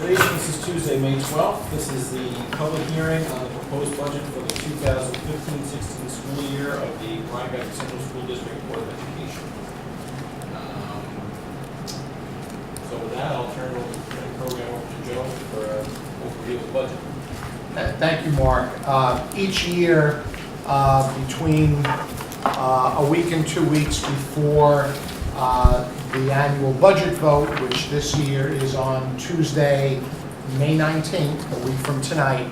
Ladies, this is Tuesday, May 12th. This is the public hearing on the proposed budget for the 2015-16 school year of the Rhinebeck Central School District Board of Education. So with that, I'll turn the program over to Joe for an overview of the budget. Thank you, Mark. Each year, between a week and 2 weeks before the annual budget vote, which this year is on Tuesday, May 19th, a week from tonight,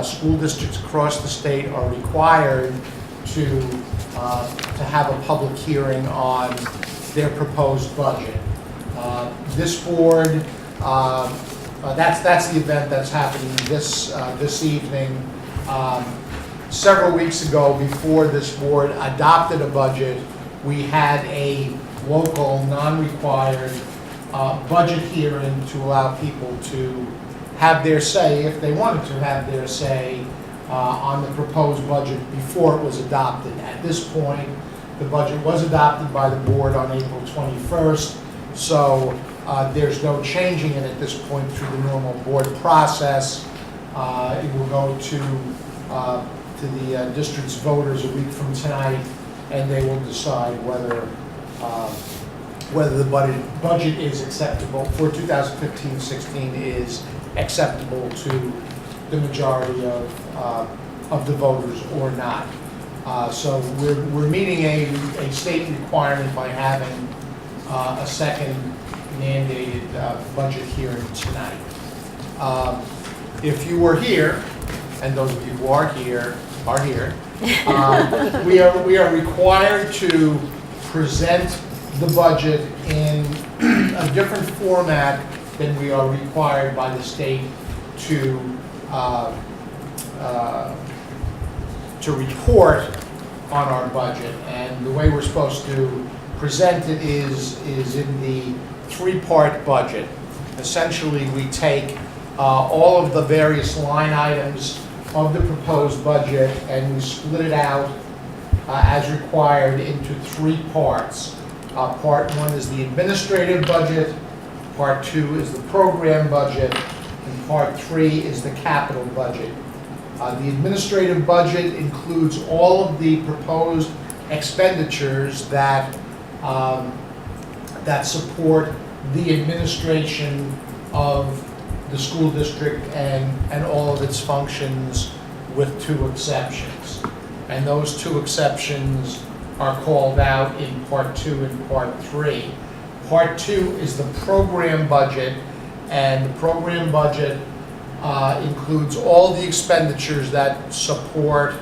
school districts across the state are required to have a public hearing on their proposed budget. This board, that's the event that's happening this evening. Several weeks ago, before this board adopted a budget, we had a local, non-required budget hearing to allow people to have their say, if they wanted to have their say, on the proposed budget before it was adopted. At this point, the budget was adopted by the board on April 21st, so there's no changing it at this point through the normal board process. It will go to the district's voters a week from tonight, and they will decide whether the budget is acceptable for 2015-16 is acceptable to the majority of the voters or not. So we're meeting a state requirement by having a second mandated budget hearing tonight. If you were here, and those of you who are here, we are required to present the budget in a different format than we are required by the state to report on our budget. And the way we're supposed to present it is in the three-part budget. Essentially, we take all of the various line items of the proposed budget and we split it out as required into three parts. Part one is the administrative budget, part two is the program budget, and part three is the capital budget. The administrative budget includes all of the proposed expenditures that support the administration of the school district and all of its functions, with two exceptions. And those two exceptions are called out in part two and part three. Part two is the program budget, and the program budget includes all the expenditures that support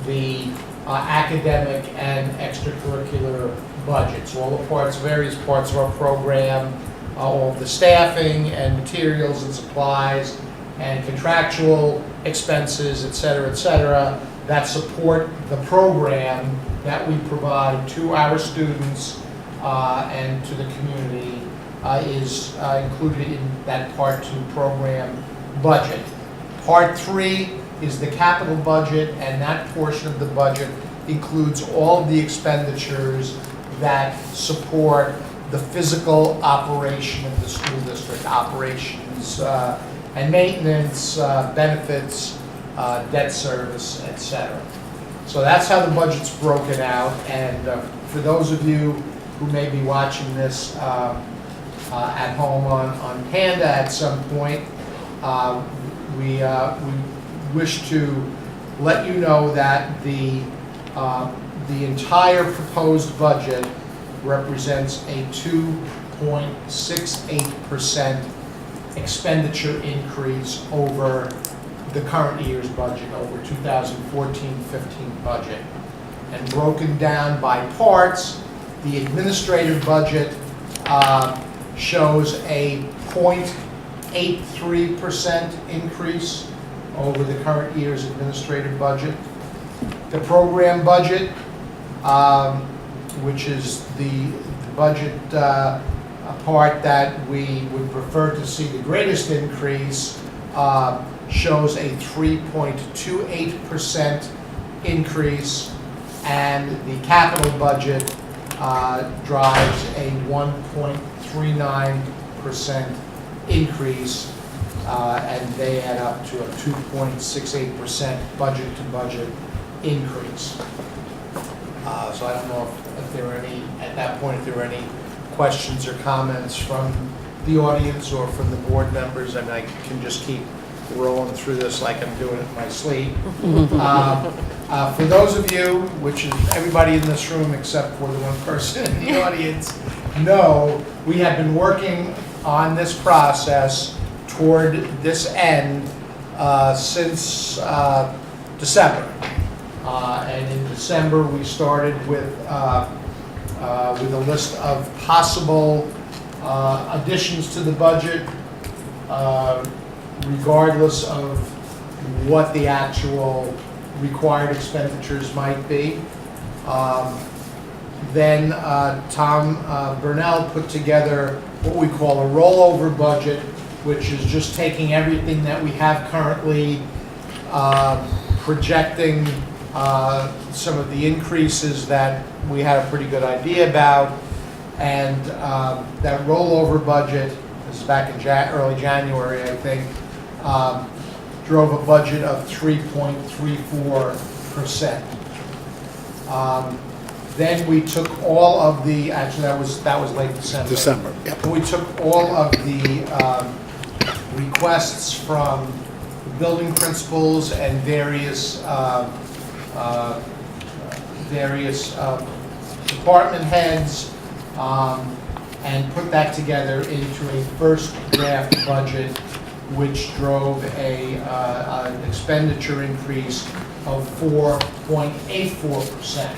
the academic and extracurricular budgets. All the parts, various parts of our program, all of the staffing and materials and supplies and contractual expenses, et cetera, that support the program that we provide to our students and to the community is included in that part two program budget. Part three is the capital budget, and that portion of the budget includes all of the expenditures that support the physical operation of the school district, operations and maintenance, benefits, debt service, etc. So that's how the budget's broken out, and for those of you who may be watching this at home on Panda at some point, we wish to let you know that the entire proposed budget represents a 2.68% expenditure increase over the current year's budget, over 2014-15 budget. And broken down by parts, the administrative budget shows a 0.83% increase over the current year's administrative budget. The program budget, which is the budget part that we would prefer to see the greatest increase, shows a 3.28% increase, and the capital budget drives a 1.39% increase and they add up to a 2.68% budget-to-budget increase. So I don't know if there were any, at that point, if there were any questions or comments from the audience or from the board members. I mean, I can just keep rolling through this like I'm doing it in my sleep. For those of you, which is everybody in this room except for the one person in the audience, know we have been working on this process toward this end since December. And in December, we started with a list of possible additions to the budget, regardless of what the actual required expenditures might be. Then Tom Burnell put together what we call a rollover budget, which is just taking everything that we have currently, projecting some of the increases that we had a pretty good idea about, and that rollover budget, this is back in early January, I think, drove a budget of 3.34%. Then we took all of the, actually that was late December. December, yep. We took all of the requests from building principals and various department heads, and put that together into a first draft budget, which drove an expenditure increase of 4.84%.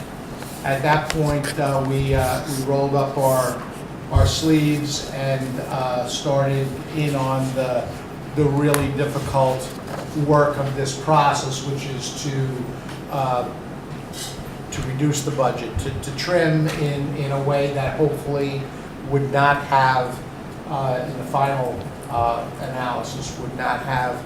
At that point, we rolled up our sleeves and started in on the really difficult work of this process, which is to reduce the budget, to trim in a way that hopefully would not have, in the final analysis, would not have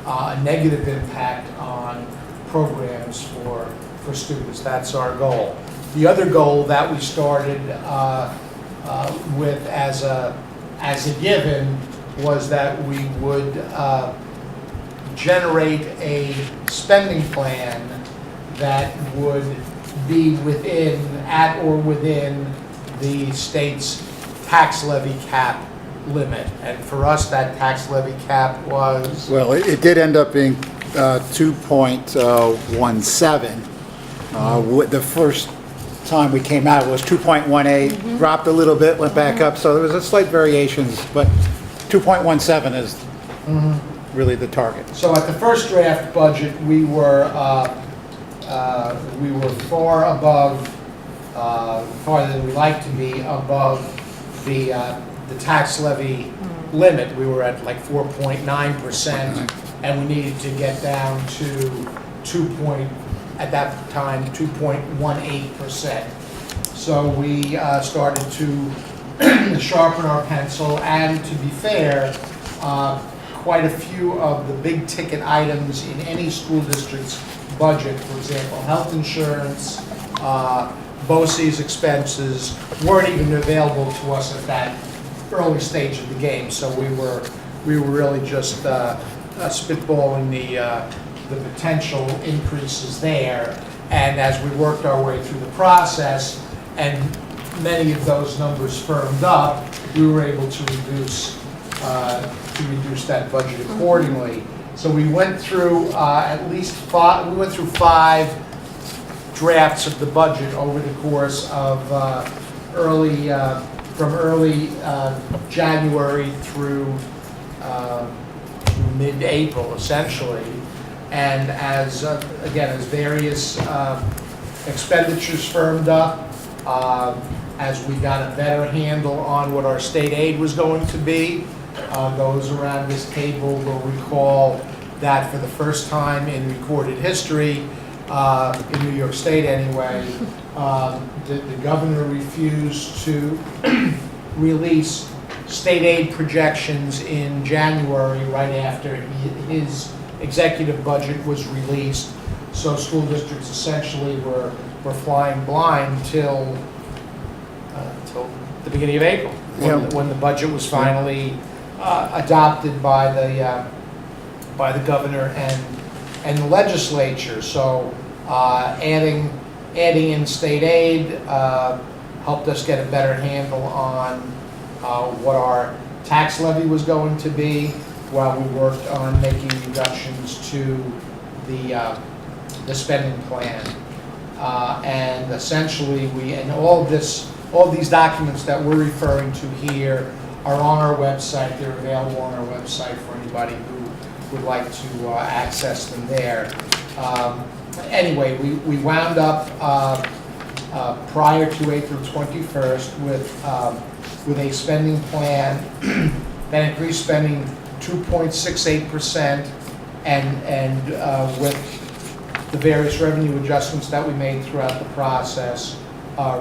a negative impact on programs for students. That's our goal. The other goal that we started with as a given was that we would generate a spending plan that would be at or within the state's tax levy cap limit. And for us, that tax levy cap was? Well, it did end up being 2.17. The first time we came out, it was 2.18, dropped a little bit, went back up, so there was a slight variations, but 2.17 is really the target. So at the first draft budget, we were far above, farther than we like to be, above the tax levy limit. We were at like 4.9%, and we needed to get down to at that time, 2.18%. So we started to sharpen our pencil, and to be fair, quite a few of the big ticket items in any school district's budget, for example, health insurance, BOCES expenses, weren't even available to us at that early stage of the game. So we were really just spitballing the potential increases there. And as we worked our way through the process, and many of those numbers firmed up, we were able to reduce that budget accordingly. So we went through we went through 5 drafts of the budget over the course of from early January through mid-April, essentially. And as various expenditures firmed up, as we got a better handle on what our state aid was going to be, those around this table will recall that for the first time in recorded history, in New York State anyway, the governor refused to release state aid projections in January, right after his executive budget was released. So school districts essentially were flying blind till the beginning of April, when the budget was finally adopted by the governor and the legislature. So adding in state aid helped us get a better handle on what our tax levy was going to be, while we worked on making reductions to the spending plan. And essentially, all these documents that we're referring to here are on our website. They're available on our website for anybody who would like to access them there. Anyway, we wound up prior to April 21st with a spending plan that increased spending 2.68%, and with the various revenue adjustments that we made throughout the process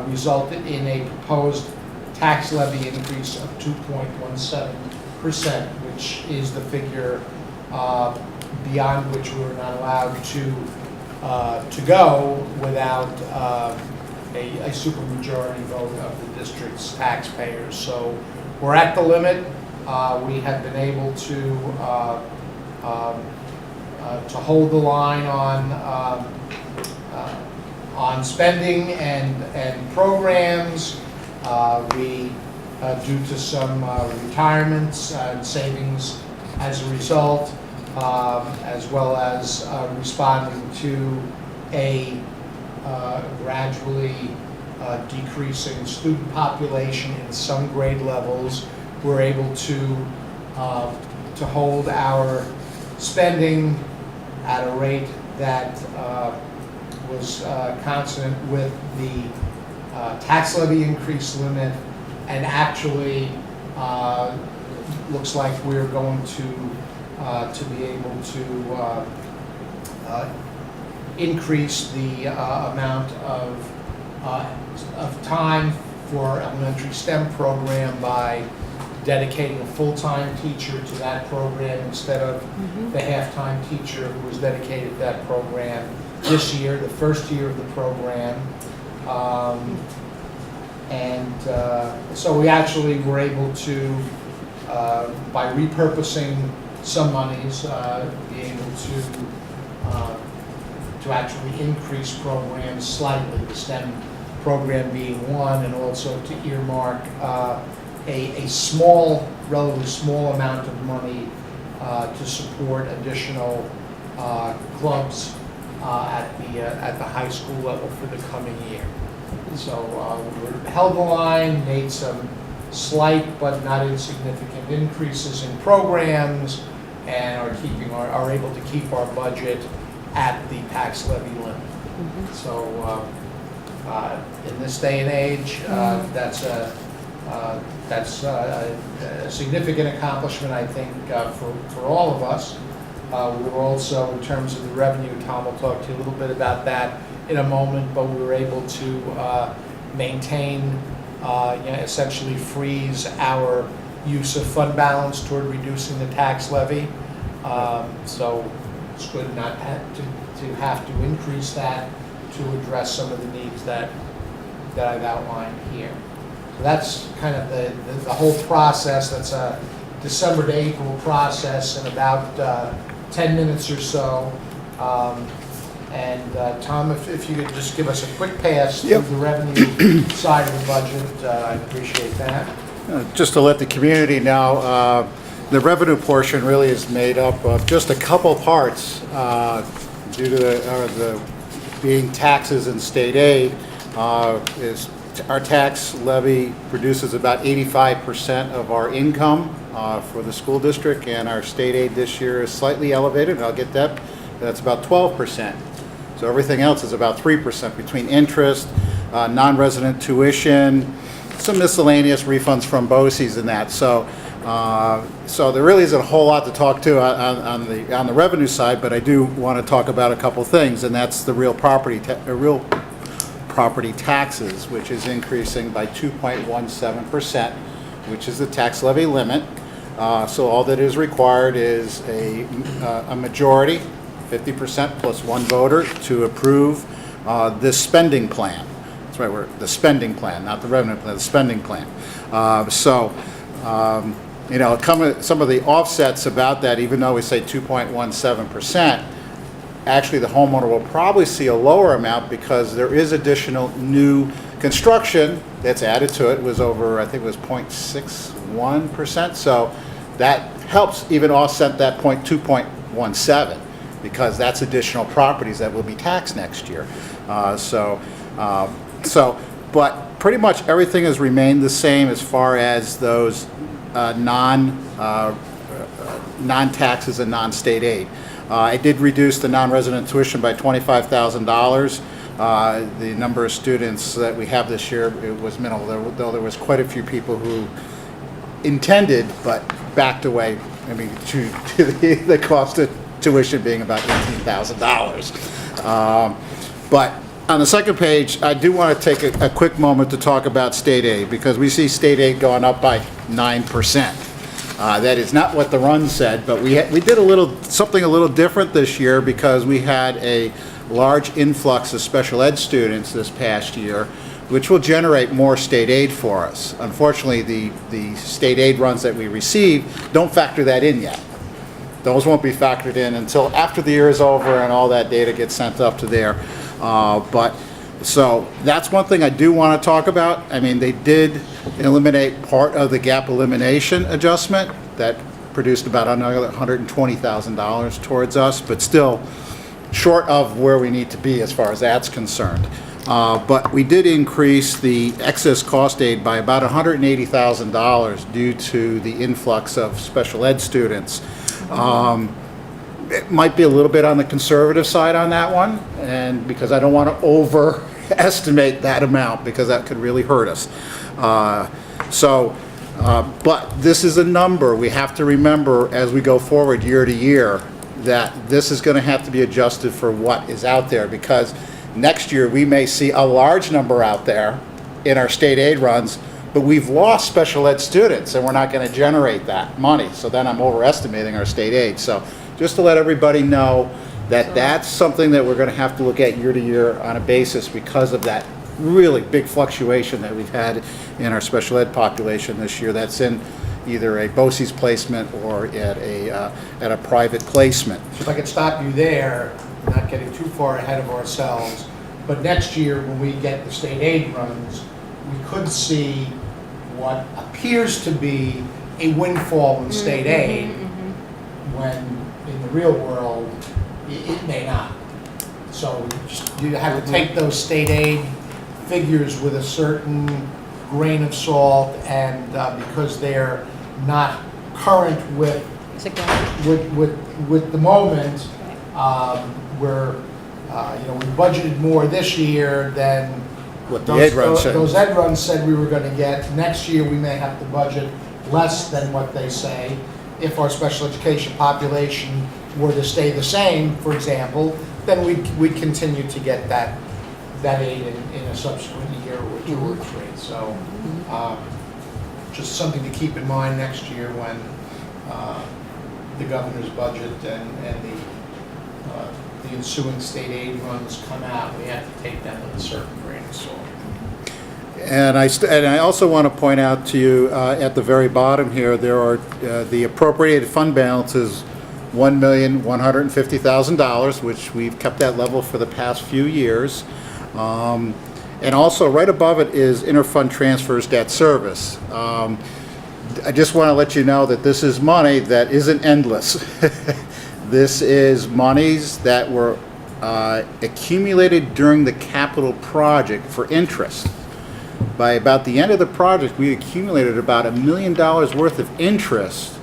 resulted in a proposed tax levy increase of 2.17%, which is the figure beyond which we were not allowed to go without a supermajority vote of the district's taxpayers. So we're at the limit. We have been able to hold the line on spending and programs. We, due to some retirements and savings as a result, as well as responding to a gradually decreasing student population in some grade levels, we're able to hold our spending at a rate that was consonant with the tax levy increase limit, and actually looks like we're going to be able to increase the amount of time for our elementary STEM program by dedicating a full-time teacher to that program instead of the half-time teacher who was dedicated to that program this year, the first year of the program. So we actually were able to, by repurposing some monies, be able to actually increase programs slightly, the STEM program being one, and also to earmark a small, relatively small amount of money to support additional clubs at the high school level for the coming year. So we held the line, made some slight but not insignificant increases in programs, and are able to keep our budget at the tax levy limit. So in this day and age, that's a significant accomplishment, I think, for all of us. We were also, in terms of the revenue, Tom will talk to you a little bit about that in a moment, but we were able to maintain, essentially freeze our use of fund balance toward reducing the tax levy. So it's good not to have to increase that to address some of the needs that I've outlined here. So that's kind of the whole process. That's a December to April process in about 10 minutes or so. Tom, if you could just give us a quick pass through the revenue side of the budget, I'd appreciate that. Just to let the community know, the revenue portion really is made up of just a couple parts due to the being taxes and state aid. Our tax levy produces about 85% of our income for the school district, and our state aid this year is slightly elevated, and I'll get that. That's about 12%. So everything else is about 3% between interest, non-resident tuition, some miscellaneous refunds from BOCES and that. So there really isn't a whole lot to talk to on the revenue side, but I do want to talk about a couple things, and that's the real property taxes, which is increasing by 2.17%, which is the tax levy limit. So all that is required is a majority, 50% plus one voter, to approve this spending plan. That's right, the spending plan, not the revenue plan, the spending plan. you know, some of the offsets about that, even though we say 2.17%, actually the homeowner will probably see a lower amount because there is additional new construction that's added to it. It was over, I think it was 0.61%. So that helps even offset that 2.17 because that's additional properties that will be taxed next year. But pretty much everything has remained the same as far as those non-taxes and non-state aid. I did reduce the non-resident tuition by $25,000. The number of students that we have this year, it was minimal, though there was quite a few people who intended but backed away, I mean, to the cost of tuition being about $18,000. But on the second page, I do want to take a quick moment to talk about state aid, because we see state aid going up by 9%. That is not what the run said, but we did something a little different this year because we had a large influx of special ed students this past year, which will generate more state aid for us. Unfortunately, the state aid runs that we receive don't factor that in yet. Those won't be factored in until after the year is over and all that data gets sent up to there. So that's one thing I do want to talk about. I mean, they did eliminate part of the gap elimination adjustment that produced about another $120,000 towards us, but still short of where we need to be as far as that's concerned. But we did increase the excess cost aid by about $180,000 due to the influx of special ed students. It might be a little bit on the conservative side on that one, and because I don't want to overestimate that amount because that could really hurt us. But this is a number we have to remember as we go forward year to year, that this is going to have to be adjusted for what is out there, because next year we may see a large number out there in our state aid runs, but we've lost special ed students and we're not going to generate that money. So then I'm overestimating our state aid. So just to let everybody know that that's something that we're going to have to look at year to year on a basis because of that really big fluctuation that we've had in our special ed population this year that's in either a BOCES placement or at a private placement. If I could stop you there, not getting too far ahead of ourselves, but next year when we get the state aid runs, we could see what appears to be a windfall in state aid, when in the real world, it may not. So you have to take those state aid figures with a certain grain of salt, and because they're not current with the moment, we're we budgeted more this year than What the ed run said. Those ed runs said we were going to get. Next year we may have to budget less than what they say. If our special education population were to stay the same, for example, then we'd continue to get that aid in a subsequent year or two or three. So just something to keep in mind next year when the governor's budget and the ensuing state aid runs come out. We have to take them with a certain grain of salt. And I also want to point out to you at the very bottom here, there are the appropriated fund balance is $1,150,000, which we've kept that level for the past few years. And also right above it is interfund transfers debt service. I just want to let you know that this is money that isn't endless. This is monies that were accumulated during the capital project for interest. By about the end of the project, we accumulated about $1 million worth of interest.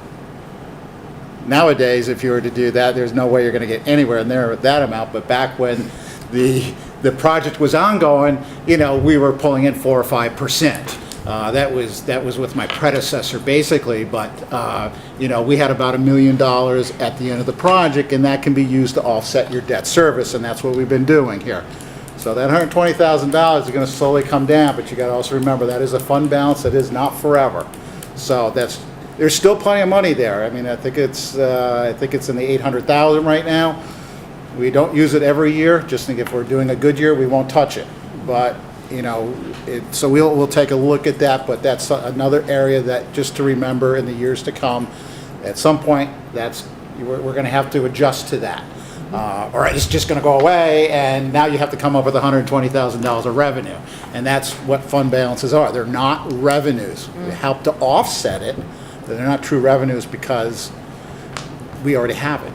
Nowadays, if you were to do that, there's no way you're going to get anywhere near with that amount. But back when the project was ongoing, we were pulling in 4 or 5%. That was with my predecessor basically, but we had about $1 million at the end of the project, and that can be used to offset your debt service, and that's what we've been doing here. So that $120,000 is going to slowly come down, but you got to also remember that is a fund balance that is not forever. So there's still plenty of money there. I mean, I think it's in the $800,000 right now. We don't use it every year. Just think if we're doing a good year, we won't touch it. But So we'll take a look at that, but that's another area that, just to remember in the years to come, at some point, we're going to have to adjust to that. Or it's just going to go away, and now you have to come up with $120,000 of revenue. And that's what fund balances are. They're not revenues. They help to offset it, but they're not true revenues because we already have it.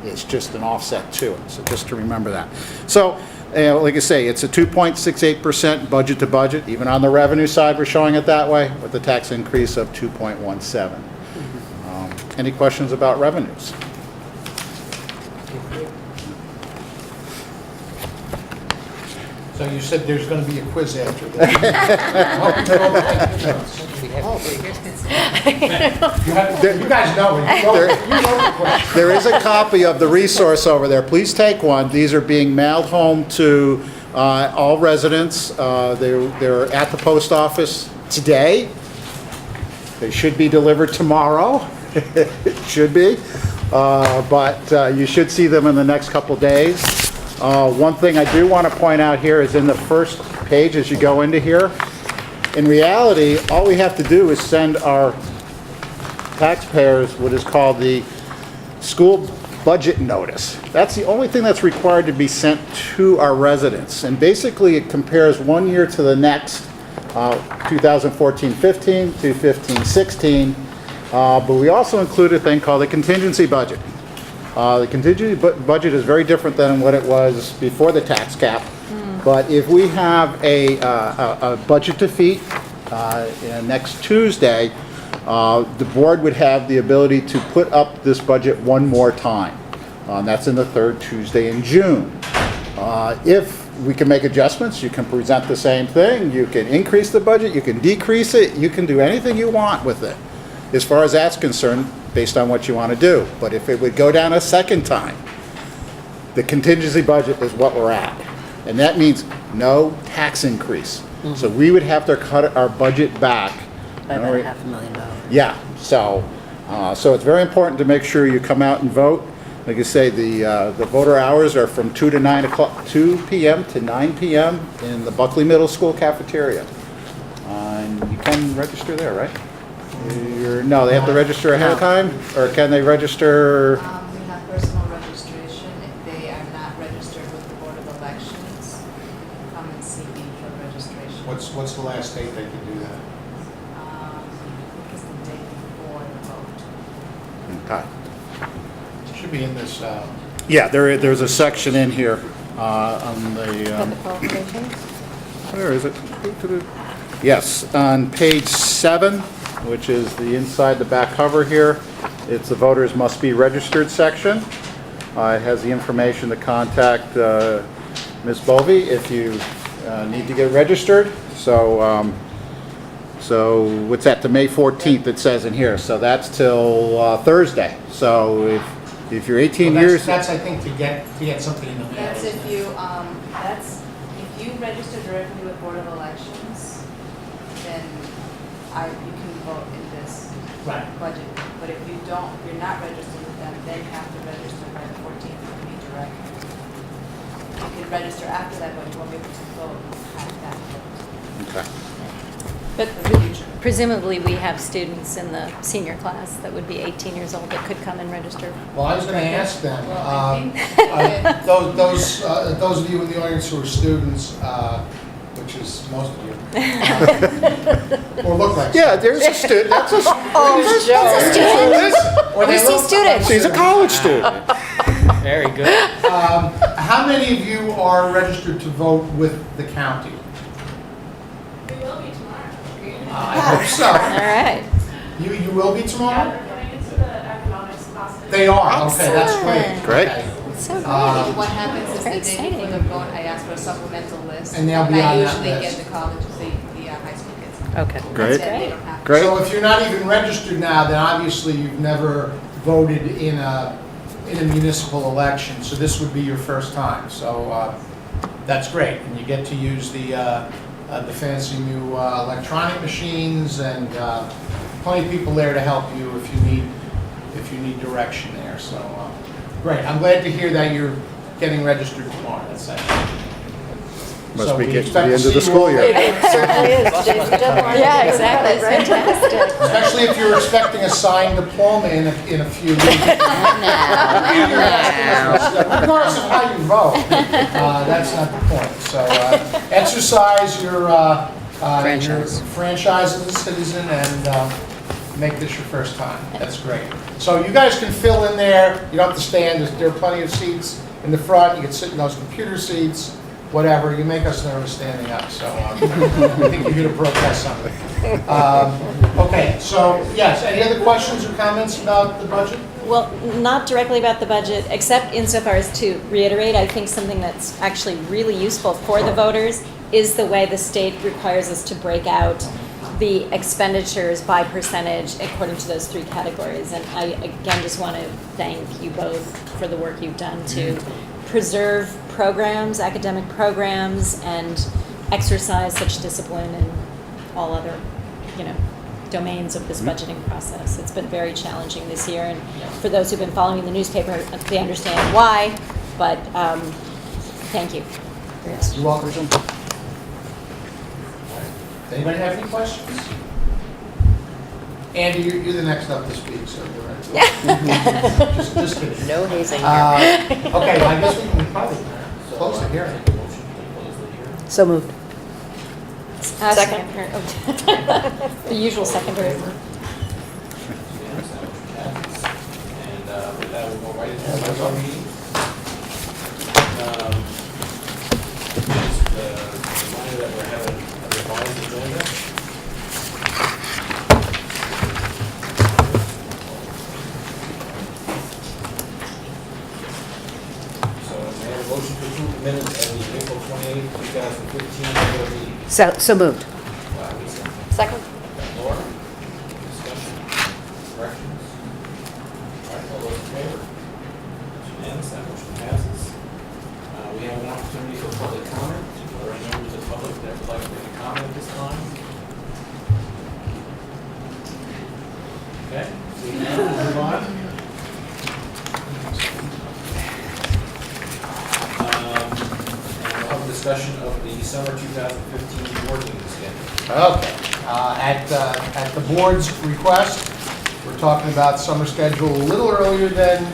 It's just an offset to it. So just to remember that. So, like I say, it's a 2.68% budget to budget. Even on the revenue side, we're showing it that way, with the tax increase of 2.17. Any questions about revenues? So you said there's going to be a quiz after this. You guys know it. You know the question. There is a copy of the resource over there. Please take one. These are being mailed home to all residents. They're at the post office today. They should be delivered tomorrow. It should be. But you should see them in the next couple days. One thing I do want to point out here is in the first page as you go into here. In reality, all we have to do is send our taxpayers what is called the school budget notice. That's the only thing that's required to be sent to our residents. And basically it compares 1 year to the next, 2014-15 to 15-16. But we also include a thing called the contingency budget. The contingency budget is very different than what it was before the tax cap. But if we have a budget defeat next Tuesday, the board would have the ability to put up this budget one more time. That's in the third Tuesday in June. If we can make adjustments, you can present the same thing. You can increase the budget, you can decrease it, you can do anything you want with it, as far as that's concerned, based on what you want to do. But if it would go down a second time, the contingency budget is what we're at. And that means no tax increase. So we would have to cut our budget back. By about $500,000. Yeah, so it's very important to make sure you come out and vote. Like I say, the voter hours are from 2 p.m. to 9 p.m. in the Buckley Middle School cafeteria. And you can register there, right? No, they have to register ahead of time? Or can they register? We have personal registration. If they are not registered with the Board of Elections, come and see me for registration. What's the last date they can do that? Because the day before the vote. Okay. It should be in this, Yeah, there's a section in here on the, qualifications? where is it? Yes, on page 7, which is the inside the back cover here. It's the voters must be registered section. It has the information to contact Ms. Bovee if you need to get registered. So what's that, to May 14th it says in here. So that's till Thursday. So if you're 18 years... That's, I think, to get something in the mail. That's if you register directly with Board of Elections, then you can vote in this Right. budget. But if you don't, if you're not registered with them, then you have to register by the 14th with me direct. You can register after that, but you won't be able to vote at that vote. Okay. But For the future. presumably, we have students in the senior class that would be 18 years old that could come and register. Well, I was going to ask them, Well, I think those of you in the audience who are students, which is most of you, or look like. Yeah, there's a student. That's a Or they We see look- students. She's a college student. Very good. How many of you are registered to vote with the county? We will be tomorrow. I hope so. All right. You will be Yeah, tomorrow? they're coming into the economics classes. They are, okay, that's great. Excellent. Great. Okay. So great. What happens is Very the day before the exciting. vote, I ask for a supplemental list. And they'll be on I that usually list. get the college, the high school kids. Okay. Great. Then they don't have to. Great. So if you're not even registered now, then obviously you've never voted in a municipal election, so this would be your first time. So that's great, and you get to use the fancy new electronic machines, and plenty of people there to help you if you need direction there. So great. I'm glad to hear that you're getting registered tomorrow. That's excellent. Must So be we getting to expect the end of the see you school all year. later. It certainly is. Today's the deadline. Yeah, exactly, it's fantastic. Especially if you're expecting a signed diploma in a few weeks. Regardless of how you vote, that's not the point. So exercise your franchise as a citizen and make this your first time. That's great. So you guys can fill in there. You don't have to stand. There are plenty of seats in the front. You can sit in those computer seats, whatever. You make us nervous standing up, so I think you're going to protest something. Okay, so yes, any other questions or comments about the budget? Well, not directly about the budget, except insofar as to reiterate, I think something that's actually really useful for the voters is the way the state requires us to break out the expenditures by percentage according to those three categories. And I, again, just want to thank you both for the work you've done to preserve programs, academic programs, and exercise such discipline in all other, domains of this budgeting process. It's been very challenging this year, and for those who've been following the newspaper, they understand why, but thank you. You're welcome. Anybody have any questions? Andy, you're the next up this week, so you're right. Just kidding. No hazing here. Okay, well, I guess we can probably close the hearing. Motion to close the hearing. So moved. Second. The usual secondary. Unanimous, that motion passes. And with that, we'll go right into the regular meeting. Just a reminder that we're having a revised agenda. So may I have a motion to approve the minutes of the April 28th, 2015 regular meeting? So moved. Lisa. Second. Laura, discussion, corrections? All right, all those in favor? That's unanimous, that motion passes. We have an opportunity for public comment. Are there any members of the public that would like to make a comment at this time? Okay, seeing none, we'll move on. And we'll have a discussion of the summer 2015 board meeting schedule. Okay, at the board's request, we're talking about summer schedule a little earlier than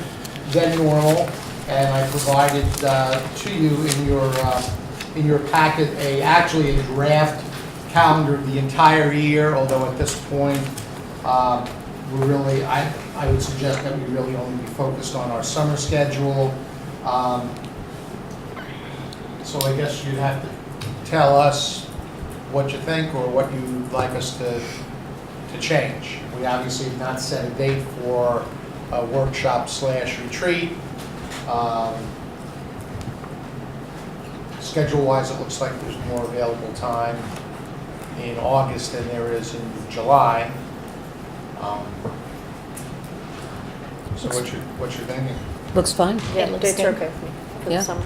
normal, and I provided to you in your packet actually a draft calendar of the entire year, although at this point, we're really, I would suggest that we really only be focused on our summer schedule. So I guess you'd have to tell us what you think or what you'd like us to change. We obviously have not set a date for a workshop/retreat. Schedule-wise, it looks like there's more available time in August than there is in July. So what you're thinking? Looks fine. Yeah, it looks dates are good. okay for me for Yeah. the summer.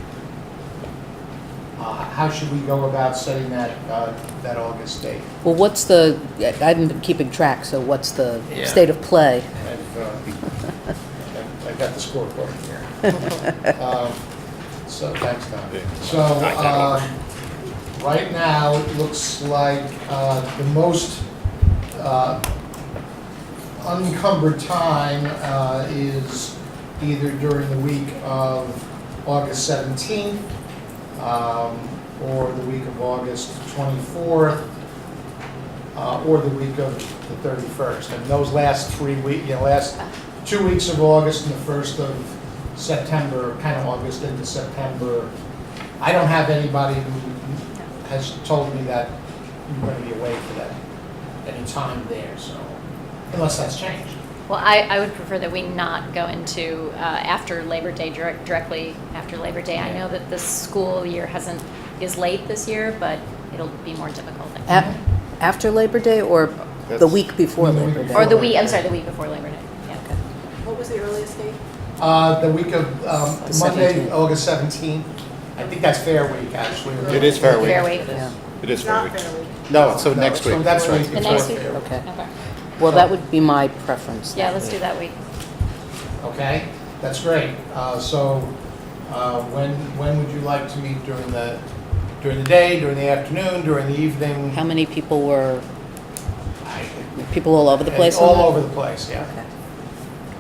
How should we go about setting that August date? Well, I haven't been keeping track, so what's the Yeah. state of play? I've got the scoreboard here. So, thanks, Tom. So, right now, it looks like the most unencumbered time is either during the week of August 17th, or the week of August 24th, or the week of the 31st. And those last 3 weeks, last 2 weeks of August and the 1st of September, kind of August into September, I don't have anybody who has told me that you're going to be away for that, any time there, so, unless that's changed. Well, I would prefer that we not go into after Labor Day, directly after Labor Day. I know that the school year is late this year, but it'll be more difficult. After Labor Day or the week before Labor Day? Or the week before Labor Day, yeah. What was the earliest date? The week of Monday, 17th. August 17th. I think that's Fair Week, actually. It is Fair Week. Fair week. Yeah. It is It's Fair not Week. Fair Week. No, so next week. So that's That's right. right. The next week? Fair Week. Okay. Okay. Well, that would be my preference. Yeah, let's do that week. Okay, that's great. So when would you like to meet during during the day, during the afternoon, during the evening. How many people were, I- people all over the place on All that? over the place, yeah. Okay.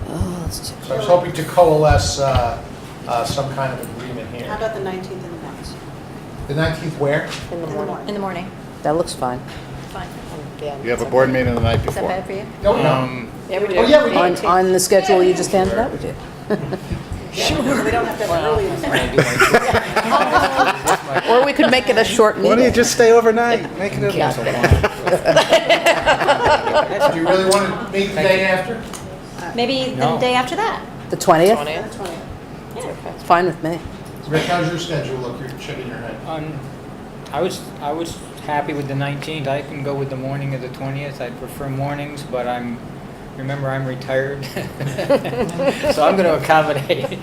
Oh, that's too. So I was hoping to coalesce some kind of agreement How here. about the 19th and the 9th? The 19th where? In the morning. In the morning. That looks fine. Fine. You have a board meeting the night Is that before. bad for you? No, no. Yeah, we Oh, yeah, we do. On the schedule you just handed out, we did. We don't have to have it early in the morning. Or we could make it a short Why don't you meeting. just stay overnight? Make it a Do you really want to meet the day after? Maybe the day after that. The 20th? The 20th. It's fine with me. Rick, how's your schedule look? You're shaking your head. I was happy with the 19th. I can go with the morning of the 20th. I prefer mornings, but remember, I'm retired. So I'm going to accommodate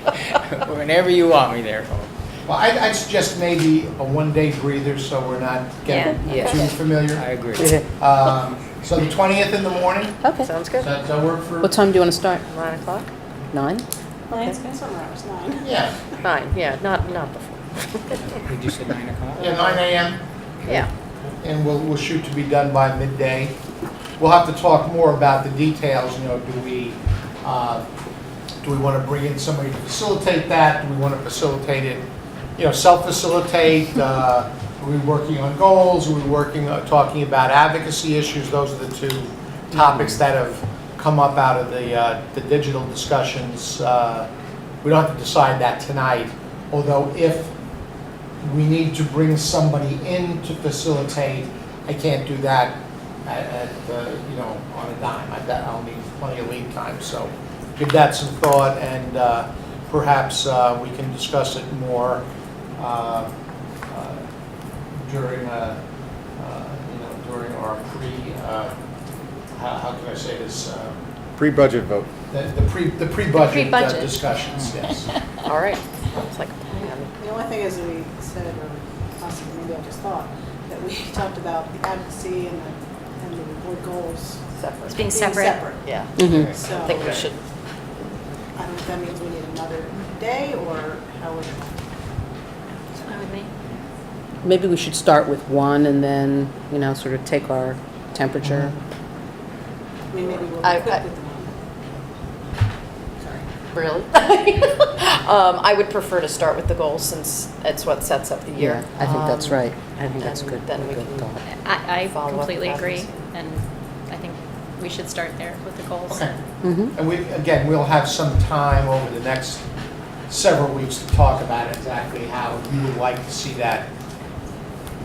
whenever you want me there. Well, I'd suggest maybe a one-day breather so we're not getting Yeah. too familiar. I agree. So the 20th in the morning, Okay. Sounds does good. that work for? What time do you want to start? 9 o'clock? 9? Nice. Summer hours, 9. Yeah, 9, yeah, not before. Did you say 9 o'clock? yeah, 9 a.m. Yeah. And we'll shoot to be done by midday. We'll have to talk more about the details, you know, do we want to bring in somebody to facilitate that? Do we want to facilitate it, you know, self-facilitate? Are we working on goals? Are we talking about advocacy issues? Those are the two topics that have come up out of the digital discussions. We don't have to decide that tonight, although if we need to bring somebody in to facilitate, I can't do that you know, on a dime. I'll need plenty of lead time, so give that some thought, and perhaps we can discuss it more during, you know, during our how can I say this? Pre-budget vote. The pre-budget pre-budget. discussions, yes. All right. Looks like a plan. The only thing is we said, or possibly maybe I just thought, that we talked about the advocacy and the board goals Separate. It's being separate. Yeah. Mhm. So I think we should, I don't know if that means we need another day or how would, Fine with me. Maybe we should start with one and then, you know, sort of take our temperature. I mean, maybe we'll be I- quick I- with the one. Sorry. really? I would prefer to start with the goals since it's what sets up the year. I think that's right. I think and that's good. then we good can- thought. I Follow up completely with agree, advocacy. and I think we should start there with the goals. Okay. Mhm. And we'll have some time over the next several weeks to talk about exactly how you would like to see that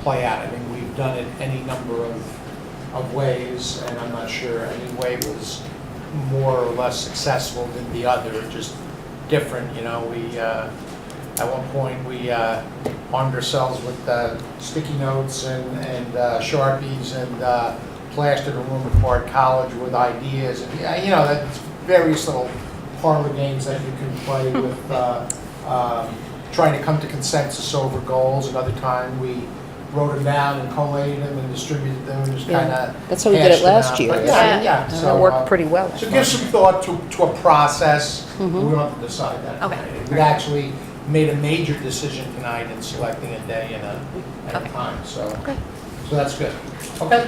play out. I mean, we've done it any number of ways, and I'm not sure any way was more or less successful than the other, just different, you know. At one point, we armed ourselves with sticky notes and Sharpies and plastered a room at Bard College with ideas, and, you know, that's various little parlor games that you can play with trying to come to consensus over goals. Another time, we wrote them down and collated them and distributed them and just Yeah. kind of. That's how we did it last year. Yeah. And So, it worked pretty well. So give some thought to a process. We Mhm. don't have to decide that Okay. tonight. We actually made a major decision tonight in selecting a day and a Okay. time, so. Okay. So that's good. Okay?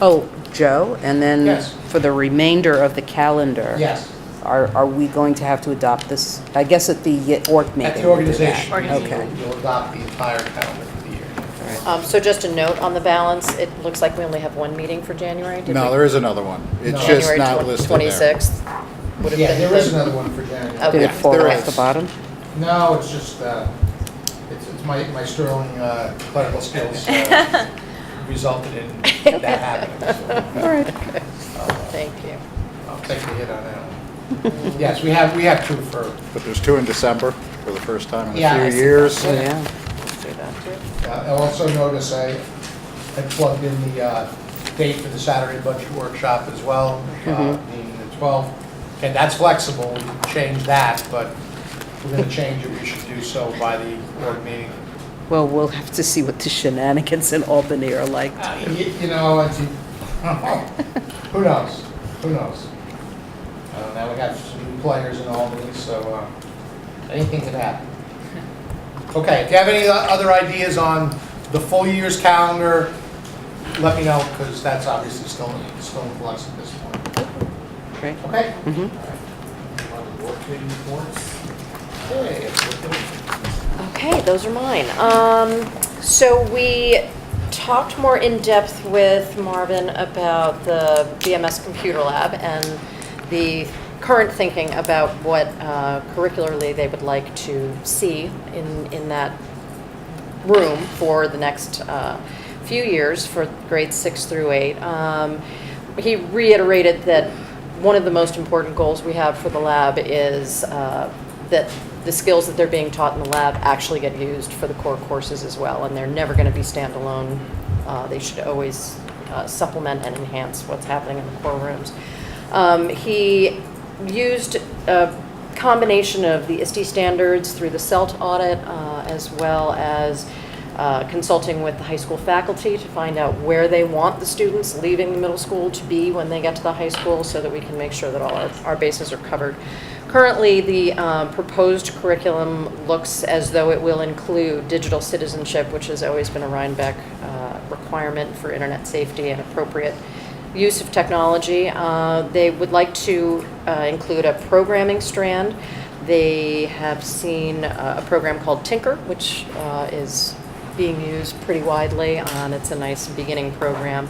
Oh, Joe, and then Yes. for the remainder of the calendar. Yes. Are we going to have to adopt this, I guess at the org meeting? At the we'll do that. organization, Okay. you'll adopt the entire calendar for the year. So just a note on the balance, it looks like we only have one meeting for January. Did No, we- there is another one. It's No. just January not listed there. 26th would have Yeah, been. there is another one for January. Okay. Did Yeah, it fall there off is. the bottom? No, it's just, it's my sterling clerical skills resulted in that happening. So, All right. Thank you. I'll take the hit on that one. Yes, we have two for, But there's two in December for the first time in Yeah, I a few see. years. Yeah. Let's do that too. I'll also notice I plugged in the date for the Saturday budget workshop as well, meaning the 12th. And that's flexible, we can change that, but if we're gonna change it, we should do so by the board meeting. Well, we'll have to see what the shenanigans in Albany are like. You know, who knows? Who knows? Now we got some new players in Albany, so anything could happen. Okay, if you have any other ideas on the full year's calendar, let me know, because that's obviously still in flux at this point. Great. Okay? Mhm. All right. On the board committee reports. Okay, Okay, those are mine. So we talked more in depth with Marvin about the BMS Computer Lab and the current thinking about what curricularly they would like to see in that room for the next few years for grades 6 through 8. He reiterated that one of the most important goals we have for the lab is that the skills that they're being taught in the lab actually get used for the core courses as well, and they're never going to be standalone. They should always supplement and enhance what's happening in the core rooms. He used a combination of the ISTE standards through the CELT audit, as well as consulting with the high school faculty to find out where they want the students leaving the middle school to be when they get to the high school, so that we can make sure that all our bases are covered. Currently, the proposed curriculum looks as though it will include digital citizenship, which has always been a Rhinebeck requirement for internet safety and appropriate use of technology. They would like to include a programming strand. They have seen a program called Tinker, which is being used pretty widely. It's a nice beginning program.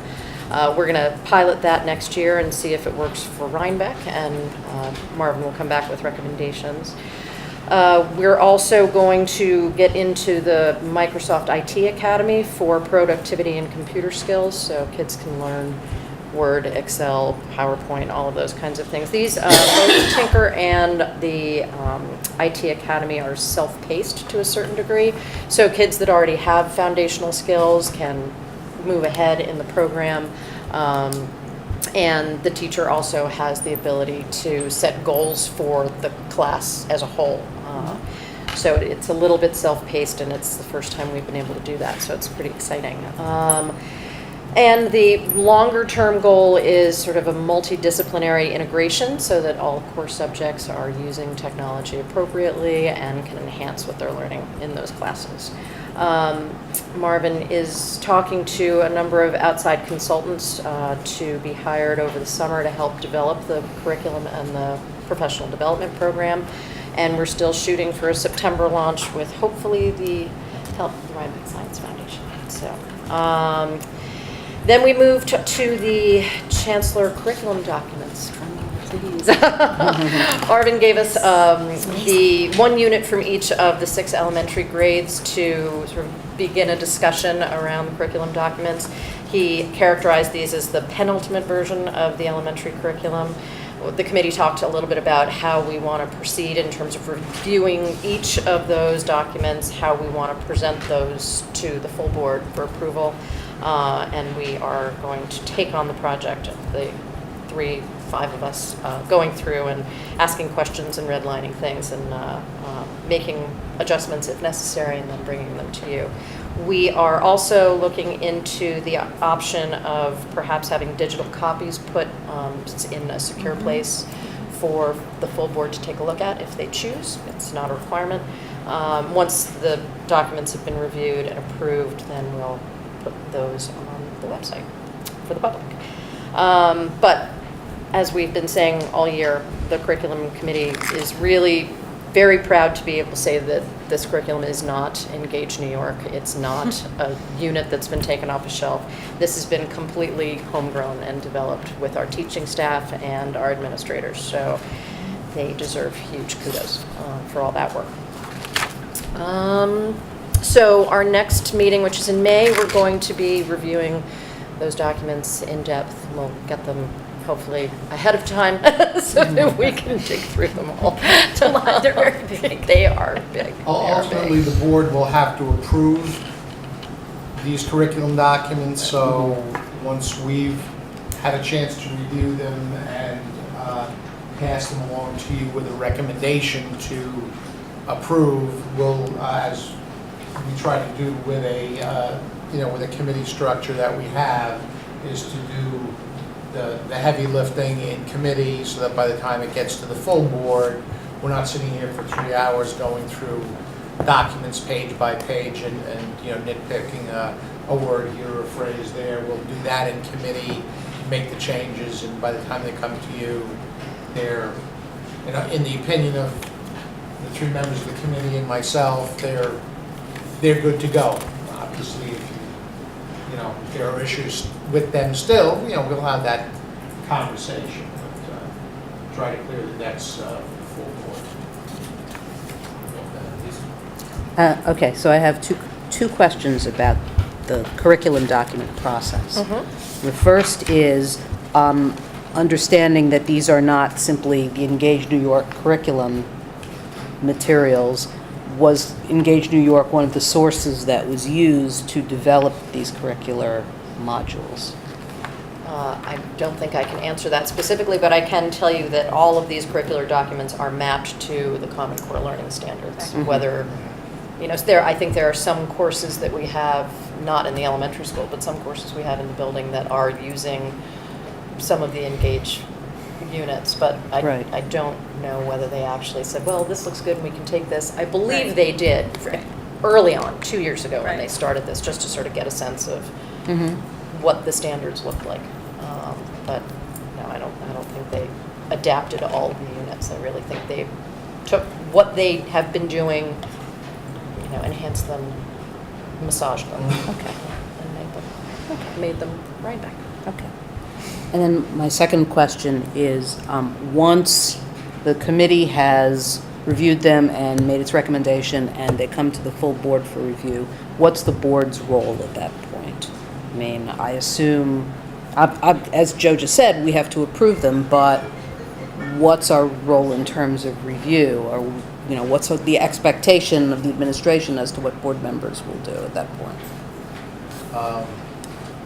We're going to pilot that next year and see if it works for Rhinebeck, and Marvin will come back with recommendations. We're also going to get into the Microsoft IT Academy for productivity and computer skills, so kids can learn Word, Excel, PowerPoint, all of those kinds of things. These, both Tinker and the IT Academy are self-paced to a certain degree, so kids that already have foundational skills can move ahead in the program, and the teacher also has the ability to set goals for the class as a whole. So it's a little bit self-paced, and it's the first time we've been able to do that, so it's pretty exciting. And the longer-term goal is sort of a multidisciplinary integration so that all core subjects are using technology appropriately and can enhance what they're learning in those classes. Marvin is talking to a number of outside consultants to be hired over the summer to help develop the curriculum and the professional development program. And we're still shooting for a September launch with hopefully the help of the Rhinebeck Science Foundation. So, then we moved to the Chancellor curriculum documents. Please. Arvin gave us the one unit from each of the 6 elementary grades to sort of begin a discussion around the curriculum documents. He characterized these as the penultimate version of the elementary curriculum. The committee talked a little bit about how we want to proceed in terms of reviewing each of those documents, how we want to present those to the full board for approval. And we are going to take on the project, the 5 of us, going through and asking questions and redlining things and making adjustments if necessary, and then bringing them to you. We are also looking into the option of perhaps having digital copies put in a secure place for the full board to take a look at if they choose. It's not a requirement. Once the documents have been reviewed and approved, then we'll put those on the website for the public. But as we've been saying all year, the curriculum committee is really very proud to be able to say that this curriculum is not Engage New York. It's not a unit that's been taken off a shelf. This has been completely homegrown and developed with our teaching staff and our administrators. So they deserve huge kudos for all that work. So our next meeting, which is in May, we're going to be reviewing those documents in depth. We'll get them hopefully ahead of time so that we can dig through them all. They're very big. They are big. Ultimately, the board will have to approve these curriculum documents, so once we've had a chance to review them and pass them along to you with a recommendation to approve, we'll, as we try to do with a, with a committee structure that we have, is to do the heavy lifting in committee so that by the time it gets to the full board, we're not sitting here for 3 hours going through documents page by page and nitpicking a word here or a phrase there. We'll do that in committee, make the changes, and by the time they come to you, they're, in the opinion of the three members of the committee and myself, they're good to go. Obviously, if if there are issues with them still, we'll have that conversation, but try to clear the decks for the full board. Okay, so I have two questions about the curriculum document process. The first is understanding that these are not simply the Engage New York curriculum materials. Was Engage New York one of the sources that was used to develop these curricular modules? I don't think I can answer that specifically, but I can tell you that all of these curricular documents are mapped to the Common Core Learning Standards. Whether, I think there are some courses that we have, not in the elementary school, but some courses we have in the building that are using some of the Engage units, but Right. I don't know whether they actually said, well, this looks good and we can take this. I believe they did early on, 2 years ago when they started this, just to sort of get a sense of what the standards look like. But no, I don't think they adapted all of the units. I really think they took what they have been doing, enhanced them, massaged them, and made them Rhinebeck. Okay. And then my second question is, once the committee has reviewed them and made its recommendation and they come to the full board for review, what's the board's role at that point? I mean, I assume, as Joe just said, we have to approve them, but what's our role in terms of review? Or, what's the expectation of the administration as to what board members will do at that point?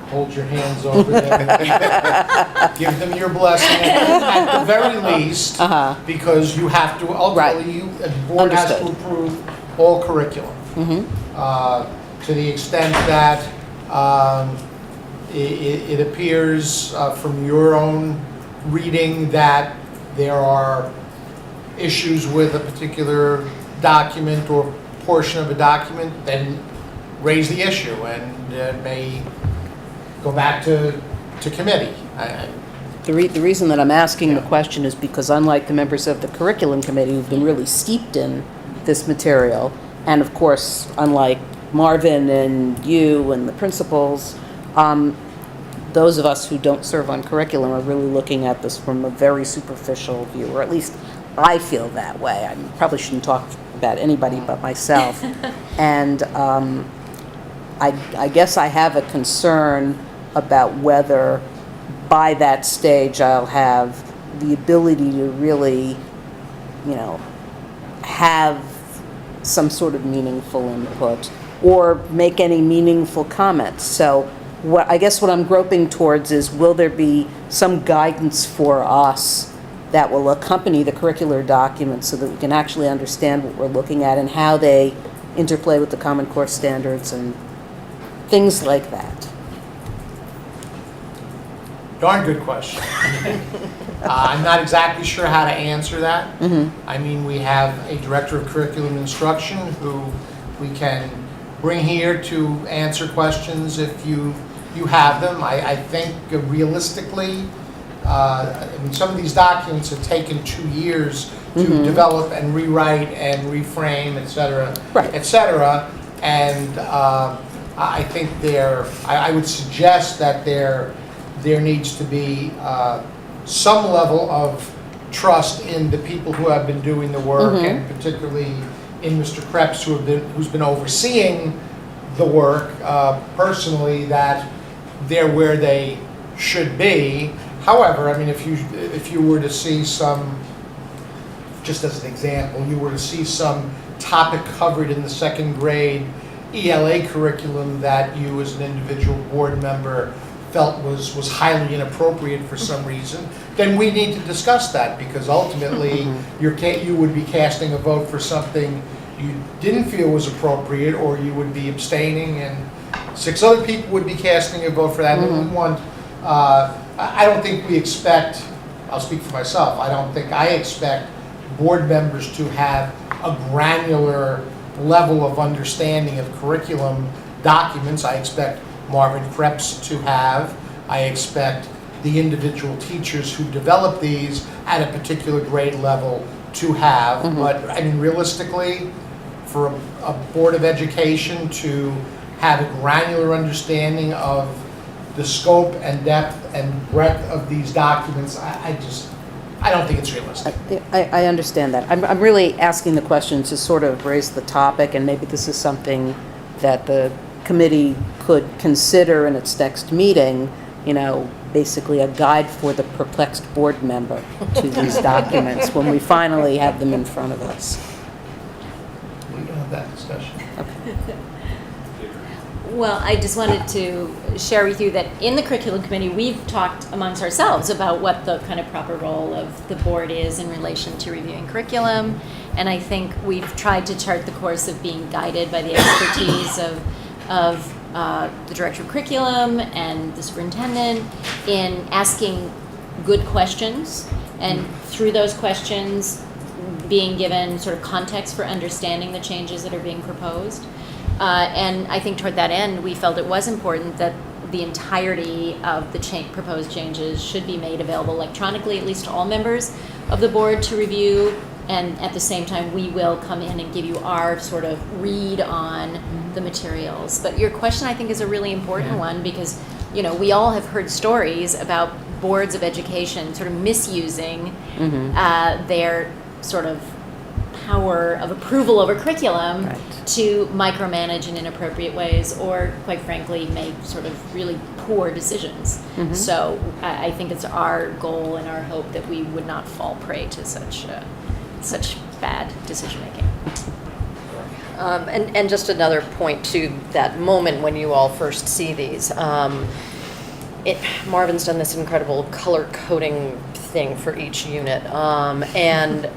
Hold your hands over them. Give them your blessing at the very least, because you have to, ultimately, the board has to Understood. approve all curriculum. To the extent that it appears from your own reading that there are issues with a particular document or portion of a document, then raise the issue and it may go back to committee. The reason that I'm asking the question is because unlike the members of the curriculum committee who've been really steeped in this material, and of course, unlike Marvin and you and the principals, those of us who don't serve on curriculum are really looking at this from a very superficial view, or at least I feel that way. I probably shouldn't talk about anybody but myself. And I guess I have a concern about whether by that stage I'll have the ability to really, have some sort of meaningful input or make any meaningful comments. So I guess what I'm groping towards is, will there be some guidance for us that will accompany the curricular documents so that we can actually understand what we're looking at and how they interplay with the Common Core standards and things like that? Darn good question. I'm not exactly sure how to answer that. I mean, we have a director of curriculum instruction who we can bring here to answer questions if you have them. I think realistically, some of these documents have taken 2 years to develop and rewrite and reframe, et cetera, et cetera. And I think I would suggest that there needs to be some level of trust in the people who have been doing the work, and particularly in Mr. Krebs, who's been overseeing the work personally, that they're where they should be. However, I mean, if you were to see some, just as an example, you were to see some topic covered in the second grade ELA curriculum that you as an individual board member felt was highly inappropriate for some reason, then we need to discuss that, because ultimately you would be casting a vote for something you didn't feel was appropriate, or you would be abstaining, and 6 other people would be casting a vote for that. And we want, I don't think we expect, I'll speak for myself, I expect board members to have a granular level of understanding of curriculum documents. I expect Marvin Krebs to have. I expect the individual teachers who develop these at a particular grade level to have. But I mean, realistically, for a Board of Education to have a granular understanding of the scope and depth and breadth of these documents, I don't think it's realistic. I understand that. I'm really asking the question to sort of raise the topic, and maybe this is something that the committee could consider in its next meeting, you know, basically a guide for the perplexed board member to these documents when we finally have them in front of us. We can have that discussion. Well, I just wanted to share with you that in the curriculum committee, we've talked amongst ourselves about what the kind of proper role of the board is in relation to reviewing curriculum. And I think we've tried to chart the course of being guided by the expertise of the director of curriculum and the superintendent in asking good questions, and through those questions being given sort of context for understanding the changes that are being proposed. And I think toward that end, we felt it was important that the entirety of the proposed changes should be made available electronically, at least to all members of the board to review. And at the same time, we will come in and give you our sort of read on the materials. But your question, I think, is a really important one, because, you know, we all have heard stories about boards of education sort of misusing their sort of power of approval over curriculum to micromanage in inappropriate ways, or quite frankly make sort of really poor decisions. So I think it's our goal and our hope that we would not fall prey to such bad decision making. And just another point to that moment when you all first see these. Marvin's done this incredible color coding thing for each unit, and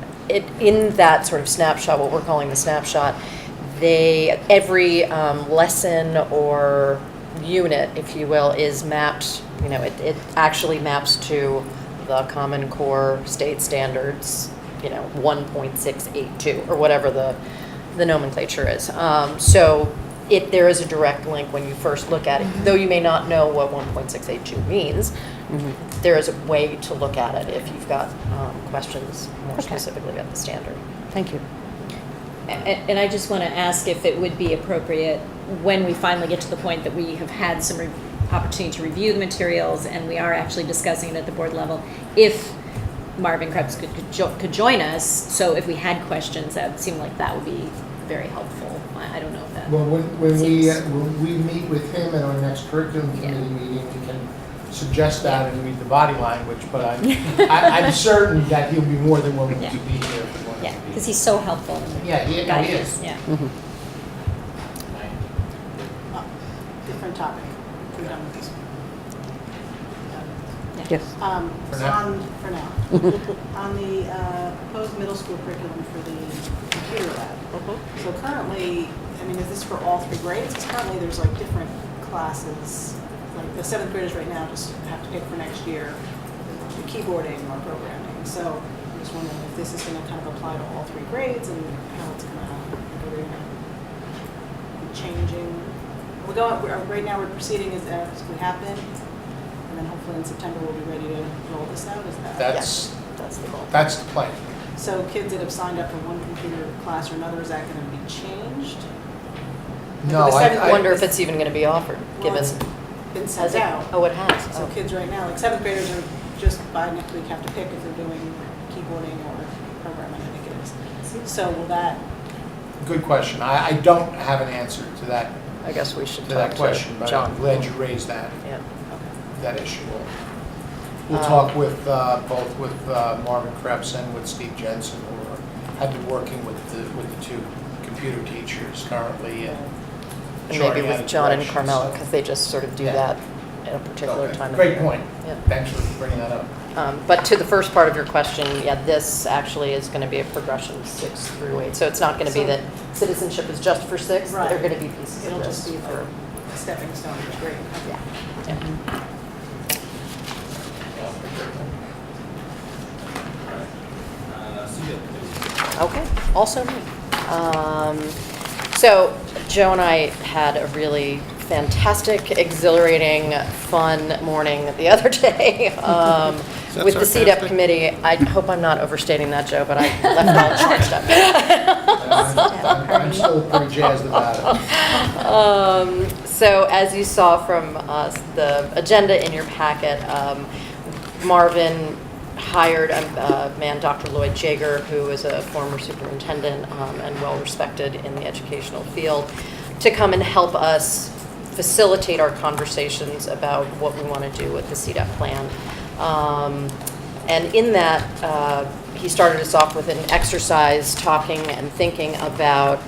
in that sort of snapshot, what we're calling the snapshot, every lesson or unit, if you will, is mapped. You know, it actually maps to the Common Core state standards. You know, 1.682 or whatever the nomenclature is. So there is a direct link when you first look at it. Though you may not know what 1.682 means, there is a way to look at it if you've got questions more specifically about the standard. Thank you. And I just want to ask if it would be appropriate, when we finally get to the point that we have had some opportunity to review the materials and we are actually discussing it at the board level, if Marvin Krebs could join us, so if we had questions, that would seem like that would be very helpful. I don't know if that. Well, when we meet with him at our next curriculum committee meeting, we can suggest that and read the body language. But I'm certain that he'll be more than willing to be here. If he wants to be. Because he's so helpful. In He is. Yeah. Different topic. We're done with this one. Yes. For now. On the proposed middle school curriculum for the computer lab. So currently, I mean, is this for all 3 grades? Because currently there's like different classes, like the 7th graders right now just have to pick for next year the keyboarding or programming. So I'm just wondering if this is going to kind of apply to all 3 grades and how it's going to be changing. Right now we're proceeding as we have been. And then hopefully in September we'll be ready to roll this out. Is that? That's the goal. That's the plan. So kids that have signed up for one computer class or another, is that going to be changed? No, I wonder if it's even going to be offered, Well, given. it's been sent out. Oh, it has. So kids right now, like 7th graders are just by next week have to pick if they're doing keyboarding or programming, I think it is. So will that? Good question. I don't have an answer to that I guess we should to talk that question, but John. I'm glad you raised that. Yeah. That issue. We'll talk with both with Marvin Krebs and with Steve Jensen, who have been working with the 2 computer teachers currently. And maybe with John and Carmela, because they just sort of do that at a particular time. Great point. Yeah. Thanks for bringing that up. But to the first part of your question, this actually is going to be a progression 6 through 8. So it's not going to be that citizenship is just for 6. Right. There are going to be pieces It'll of just this be for. a stepping stone to grade. Yeah. Okay, also me. So Joe and I had a really fantastic, exhilarating, fun morning the other day with the CDEP committee. I hope I'm not overstating that, Joe, but I left it all charged up. I'm still pretty jazzed about it. So as you saw from the agenda in your packet, Marvin hired a man, Dr. Lloyd Jaeger, who is a former superintendent and well-respected in the educational field, to come and help us facilitate our conversations about what we want to do with the CDEP plan. And in that, he started us off with an exercise talking and thinking about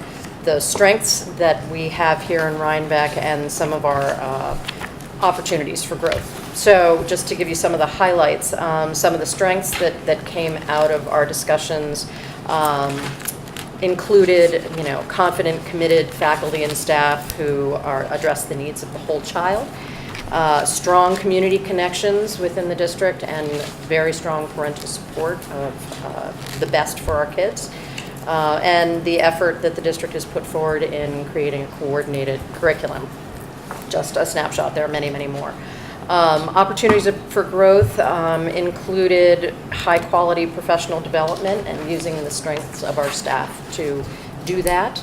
the strengths that we have here in Rhinebeck and some of our opportunities for growth. So just to give you some of the highlights, some of the strengths that came out of our discussions included, confident, committed faculty and staff who address the needs of the whole child, strong community connections within the district, and very strong parental support of the best for our kids, and the effort that the district has put forward in creating a coordinated curriculum. Just a snapshot, there are many, many more. Opportunities for growth included high-quality professional development and using the strengths of our staff to do that.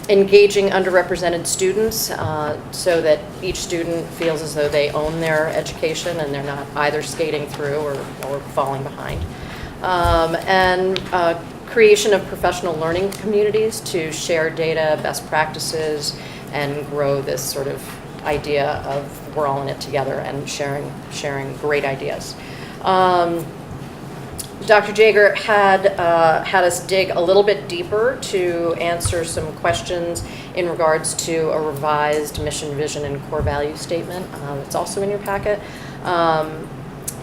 Engaging underrepresented students so that each student feels as though they own their education and they're not either skating through or falling behind. And creation of professional learning communities to share data, best practices, and grow this sort of idea of we're all in it together and sharing great ideas. Dr. Jaeger had us dig a little bit deeper to answer some questions in regards to a revised mission, vision, and core value statement. It's also in your packet.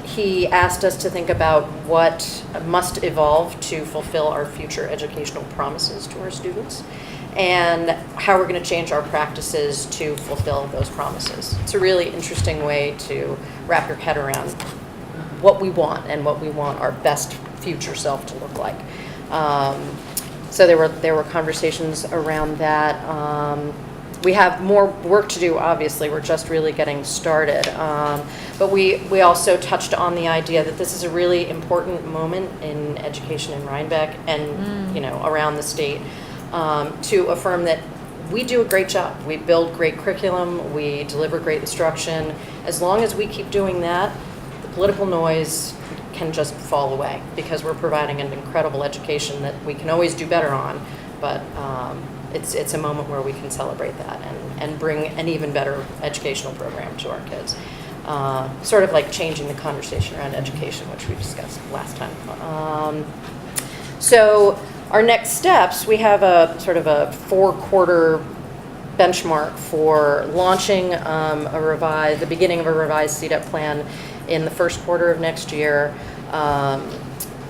He asked us to think about what must evolve to fulfill our future educational promises to our students, and how we're going to change our practices to fulfill those promises. It's a really interesting way to wrap your head around what we want and what we want our best future self to look like. So there were conversations around that. We have more work to do, obviously. We're just really getting started. But we also touched on the idea that this is a really important moment in education in Rhinebeck and around the state, to affirm that we do a great job. We build great curriculum, we deliver great instruction. As long as we keep doing that, the political noise can just fall away, because we're providing an incredible education that we can always do better on, but it's a moment where we can celebrate that and bring an even better educational program to our kids. Sort of like changing the conversation around education, which we discussed last time. So our next steps, we have a sort of a 4-quarter benchmark for launching the beginning of a revised CDEP plan in the first quarter of next year.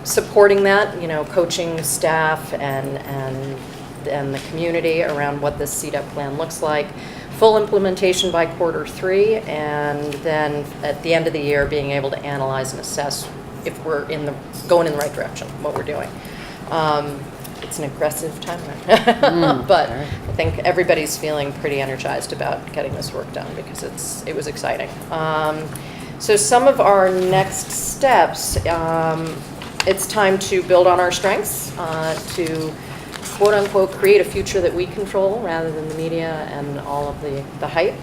Supporting that, coaching staff and the community around what this CDEP plan looks like. Full implementation by quarter 3, and then at the end of the year being able to analyze and assess if we're going in the right direction, what we're doing. It's an aggressive timeline, but I think everybody's feeling pretty energized about getting this work done because it was exciting. So some of our next steps, it's time to build on our strengths, to quote unquote create a future that we control rather than the media and all of the hype.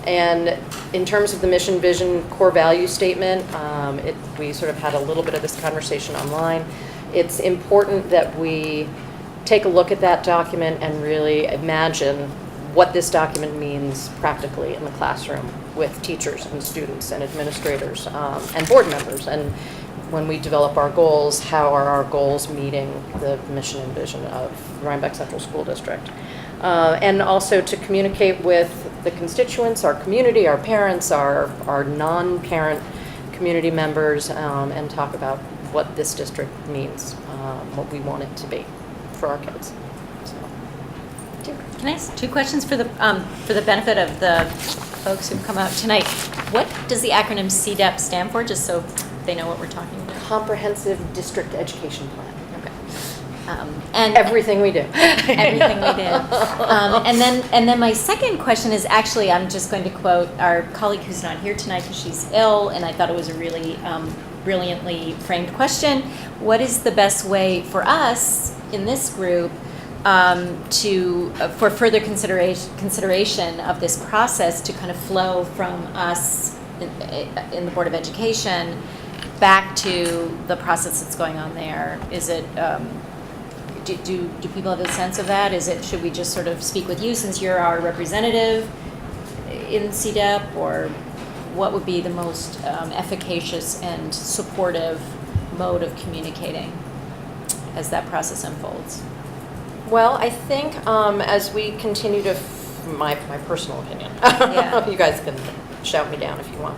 And in terms of the mission, vision, core value statement, we sort of had a little bit of this conversation online. It's important that we take a look at that document and really imagine what this document means practically in the classroom with teachers and students and administrators and board members. And when we develop our goals, how are our goals meeting the mission and vision of Rhinebeck Central School District? And also to communicate with the constituents, our community, our parents, our non-parent community members, and talk about what this district means, what we want it to be for our kids. Can I ask 2 questions for the benefit of the folks who've come out tonight? What does the acronym CDEP stand for, just so they know what we're talking about? Comprehensive District Education Plan. Okay. And Everything we do. everything we did. And then my second question is actually, I'm just going to quote our colleague who's not here tonight because she's ill, and I thought it was a really brilliantly framed question. What is the best way for us in this group for further consideration of this process to kind of flow from us in the Board of Education back to the process that's going on there? Is it do people have a sense of that? Should we just sort of speak with you since you're our representative in CDEP, or what would be the most efficacious and supportive mode of communicating as that process unfolds? Well, I think as we continue to, my personal opinion, Yeah. you guys can shout me down if you want,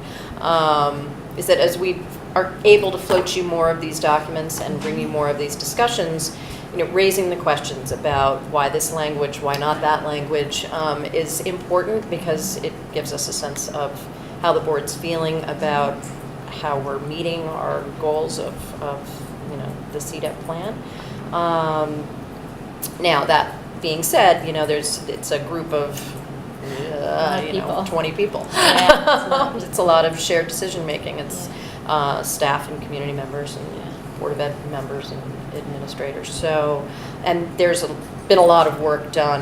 is that as we are able to float you more of these documents and bring you more of these discussions, raising the questions about why this language, why not that language, is important because it gives us a sense of how the board's feeling about how we're meeting our goals of the CDEP plan. Now, that being said, it's a group of, people. 20 people. Yeah, It's a lot of shared decision-making. It's staff and community members and Board of Ed members and administrators. So, and there's been a lot of work done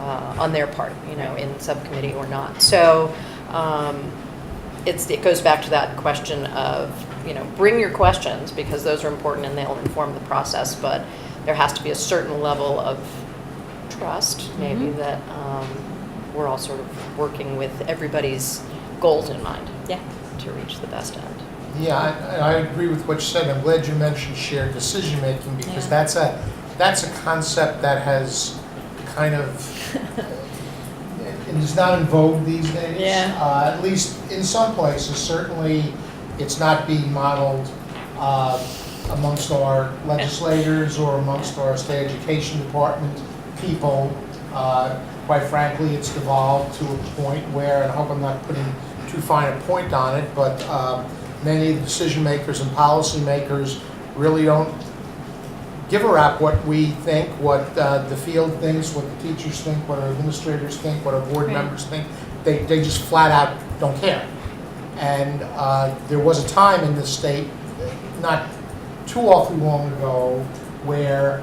on their part, in subcommittee or not. So, it goes back to that question of, bring your questions because those are important and they'll inform the process, but there has to be a certain level of trust, maybe, that we're all sort of working with everybody's goals in mind to reach the best end. Yeah, I agree with what you said. I'm glad you mentioned shared decision-making because that's a concept that has kind of, it is not in vogue these days. At least in some places. Certainly, it's not being modeled amongst our legislators or amongst our state education department people. Quite frankly, it's devolved to a point where, and I hope I'm not putting too fine a point on it, but many of the decision makers and policy makers really don't give a rap what we think, what the field thinks, what the teachers think, what our administrators think, what our board members think. They just flat out don't care. And there was a time in this state, not too awfully long ago, where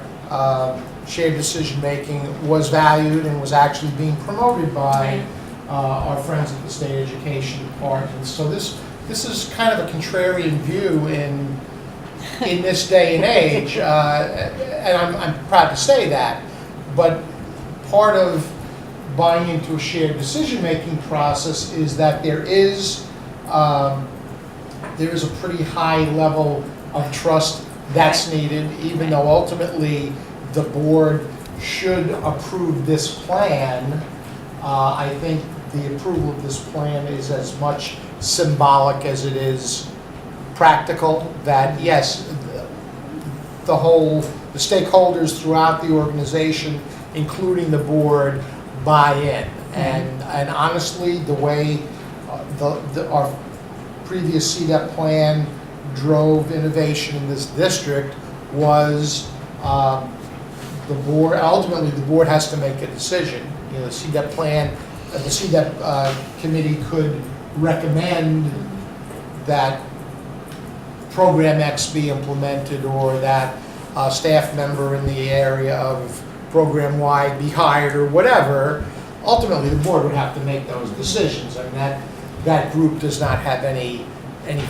shared decision-making was valued and was actually being promoted by our friends at the State Education Department. So this is kind of a contrarian view in this day and age, and I'm proud to say that. But part of buying into a shared decision-making process is that there is a pretty high level of trust that's needed, even though ultimately the board should approve this plan. I think the approval of this plan is as much symbolic as it is practical, that yes, the stakeholders throughout the organization, including the board, buy in. And honestly, the way our previous CDEP plan drove innovation in this district was ultimately the board has to make a decision. The CDEP plan, the CDEP committee could recommend that program X be implemented or that a staff member in the area of program Y be hired or whatever. Ultimately, the board would have to make those decisions. I mean, that group does not have any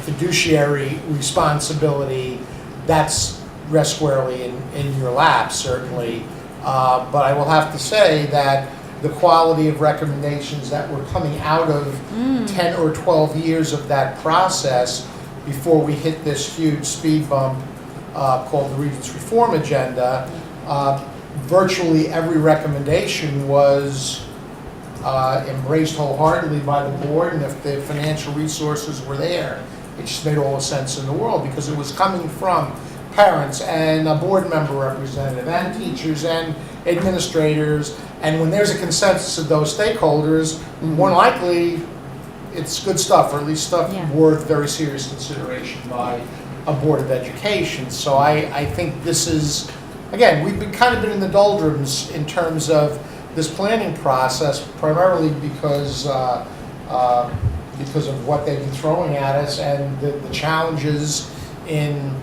fiduciary responsibility. That's rests squarely in your lap, certainly. But I will have to say that the quality of recommendations that were coming out of 10 or 12 years of that process before we hit this huge speed bump called the Regents Reform Agenda, virtually every recommendation was embraced wholeheartedly by the board, and if the financial resources were there, it just made all the sense in the world because it was coming from parents and a board member representative and teachers and administrators, and when there's a consensus of those stakeholders, more likely it's good stuff, or at least stuff worth very serious consideration by a Board of Education. So I think this is again, we've been kind of been in the doldrums in terms of this planning process, primarily because of what they've been throwing at us and the challenges in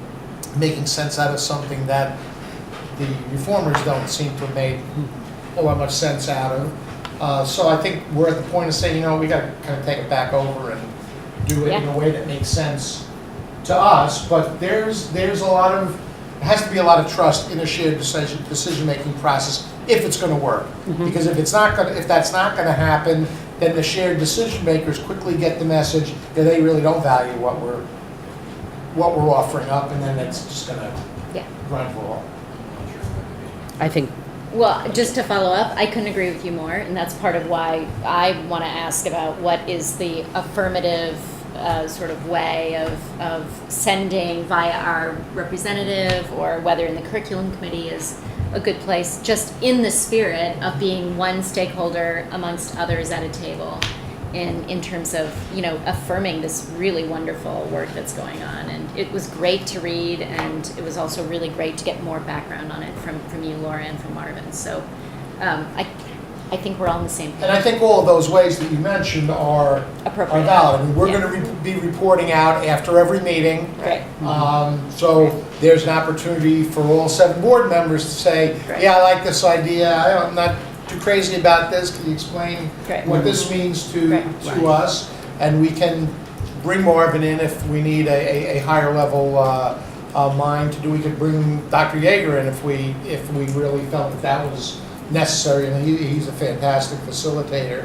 making sense out of something that the reformers don't seem to have made a lot much sense out of. So I think we're at the point of saying, you know, we got to kind of take it back over and do it in a way that makes sense to us. But there's a lot of, there has to be a lot of trust in a shared decision-making process if it's going to work. Because if that's not going to happen, then the shared decision makers quickly get the message that they really don't value what we're offering up, and then it's just going to run for all. I think, Well, just to follow up, I couldn't agree with you more, and that's part of why I want to ask about what is the affirmative sort of way of sending via our representative, or whether in the curriculum committee is a good place, just in the spirit of being one stakeholder amongst others at a table, in terms of, you know, affirming this really wonderful work that's going on. And it was great to read, and it was also really great to get more background on it from you, Laura, and from Marvin. So I think we're all on the same page. And I think all of those ways that you mentioned are Appropriate. valid. I mean, we're going to be reporting out after every meeting. Right. So there's an opportunity for all 7 board members to say, Right. yeah, I like this idea, I'm not too crazy about this, can you explain Right. what this means to Right. us? And we can bring Marvin in if we need a higher level mind to do. We could bring Dr. Yeager in if we really felt that was necessary, and he's a fantastic facilitator.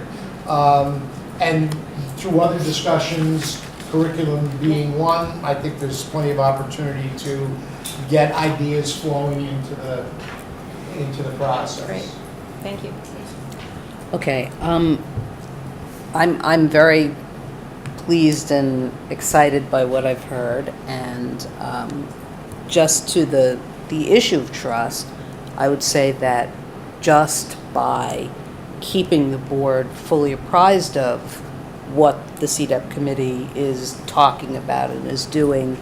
And through other discussions, curriculum being one, I think there's plenty of opportunity to get ideas flowing into the process. Great. Thank you. okay, I'm very pleased and excited by what I've heard, and just to the issue of trust, I would say that just by keeping the board fully apprised of what the CDEP committee is talking about and is doing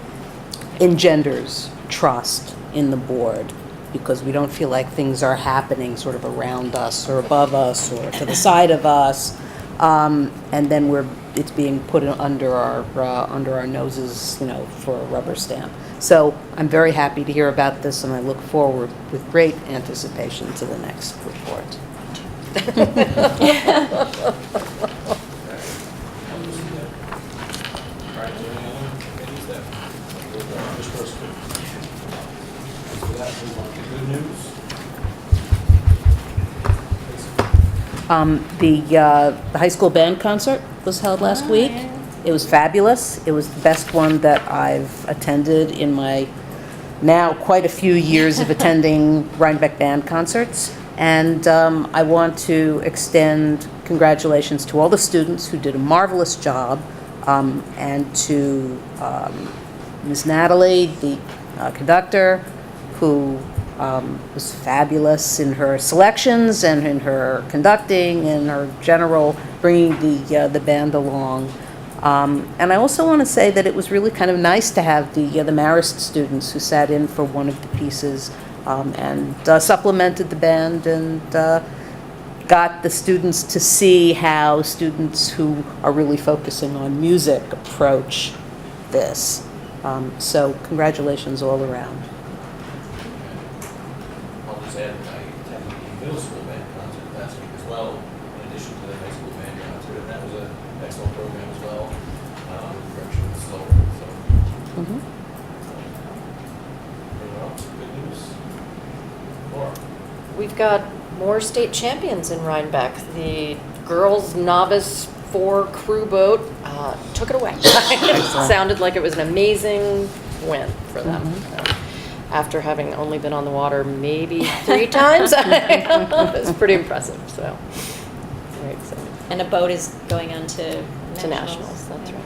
engenders trust in the board, because we don't feel like things are happening sort of around us or above us or to the side of us, and then it's being put under our noses, you know, for a rubber stamp. So I'm very happy to hear about this, and I look forward with great anticipation to the next report. All right, are there any other committees that we'll go on just first? After that, move on to good news. The high school band concert was held last week. It was fabulous. It was the best one that I've attended in my now quite a few years of attending Rhinebeck band concerts. And I want to extend congratulations to all the students who did a marvelous job, and to Ms. Natalie, the conductor, who was fabulous in her selections and in her conducting and her general bringing the band along. And I also want to say that it was really kind of nice to have the Marist students who sat in for one of the pieces, and supplemented the band, and got the students to see how students who are really focusing on music approach this. So congratulations all around. I'll just add, I attended the middle school band concert last week as well, in addition to the high school band concert, and that was an excellent program as well, direction and so. Mhm. Anyone else, good news? Laura? We've got more state champions in Rhinebeck. The girls novice 4 crew boat took it away. Sounded like it was an amazing win for them. After having only been on the water maybe 3 times, it was pretty impressive. So, very exciting. And a boat is going on to To nationals, that's right.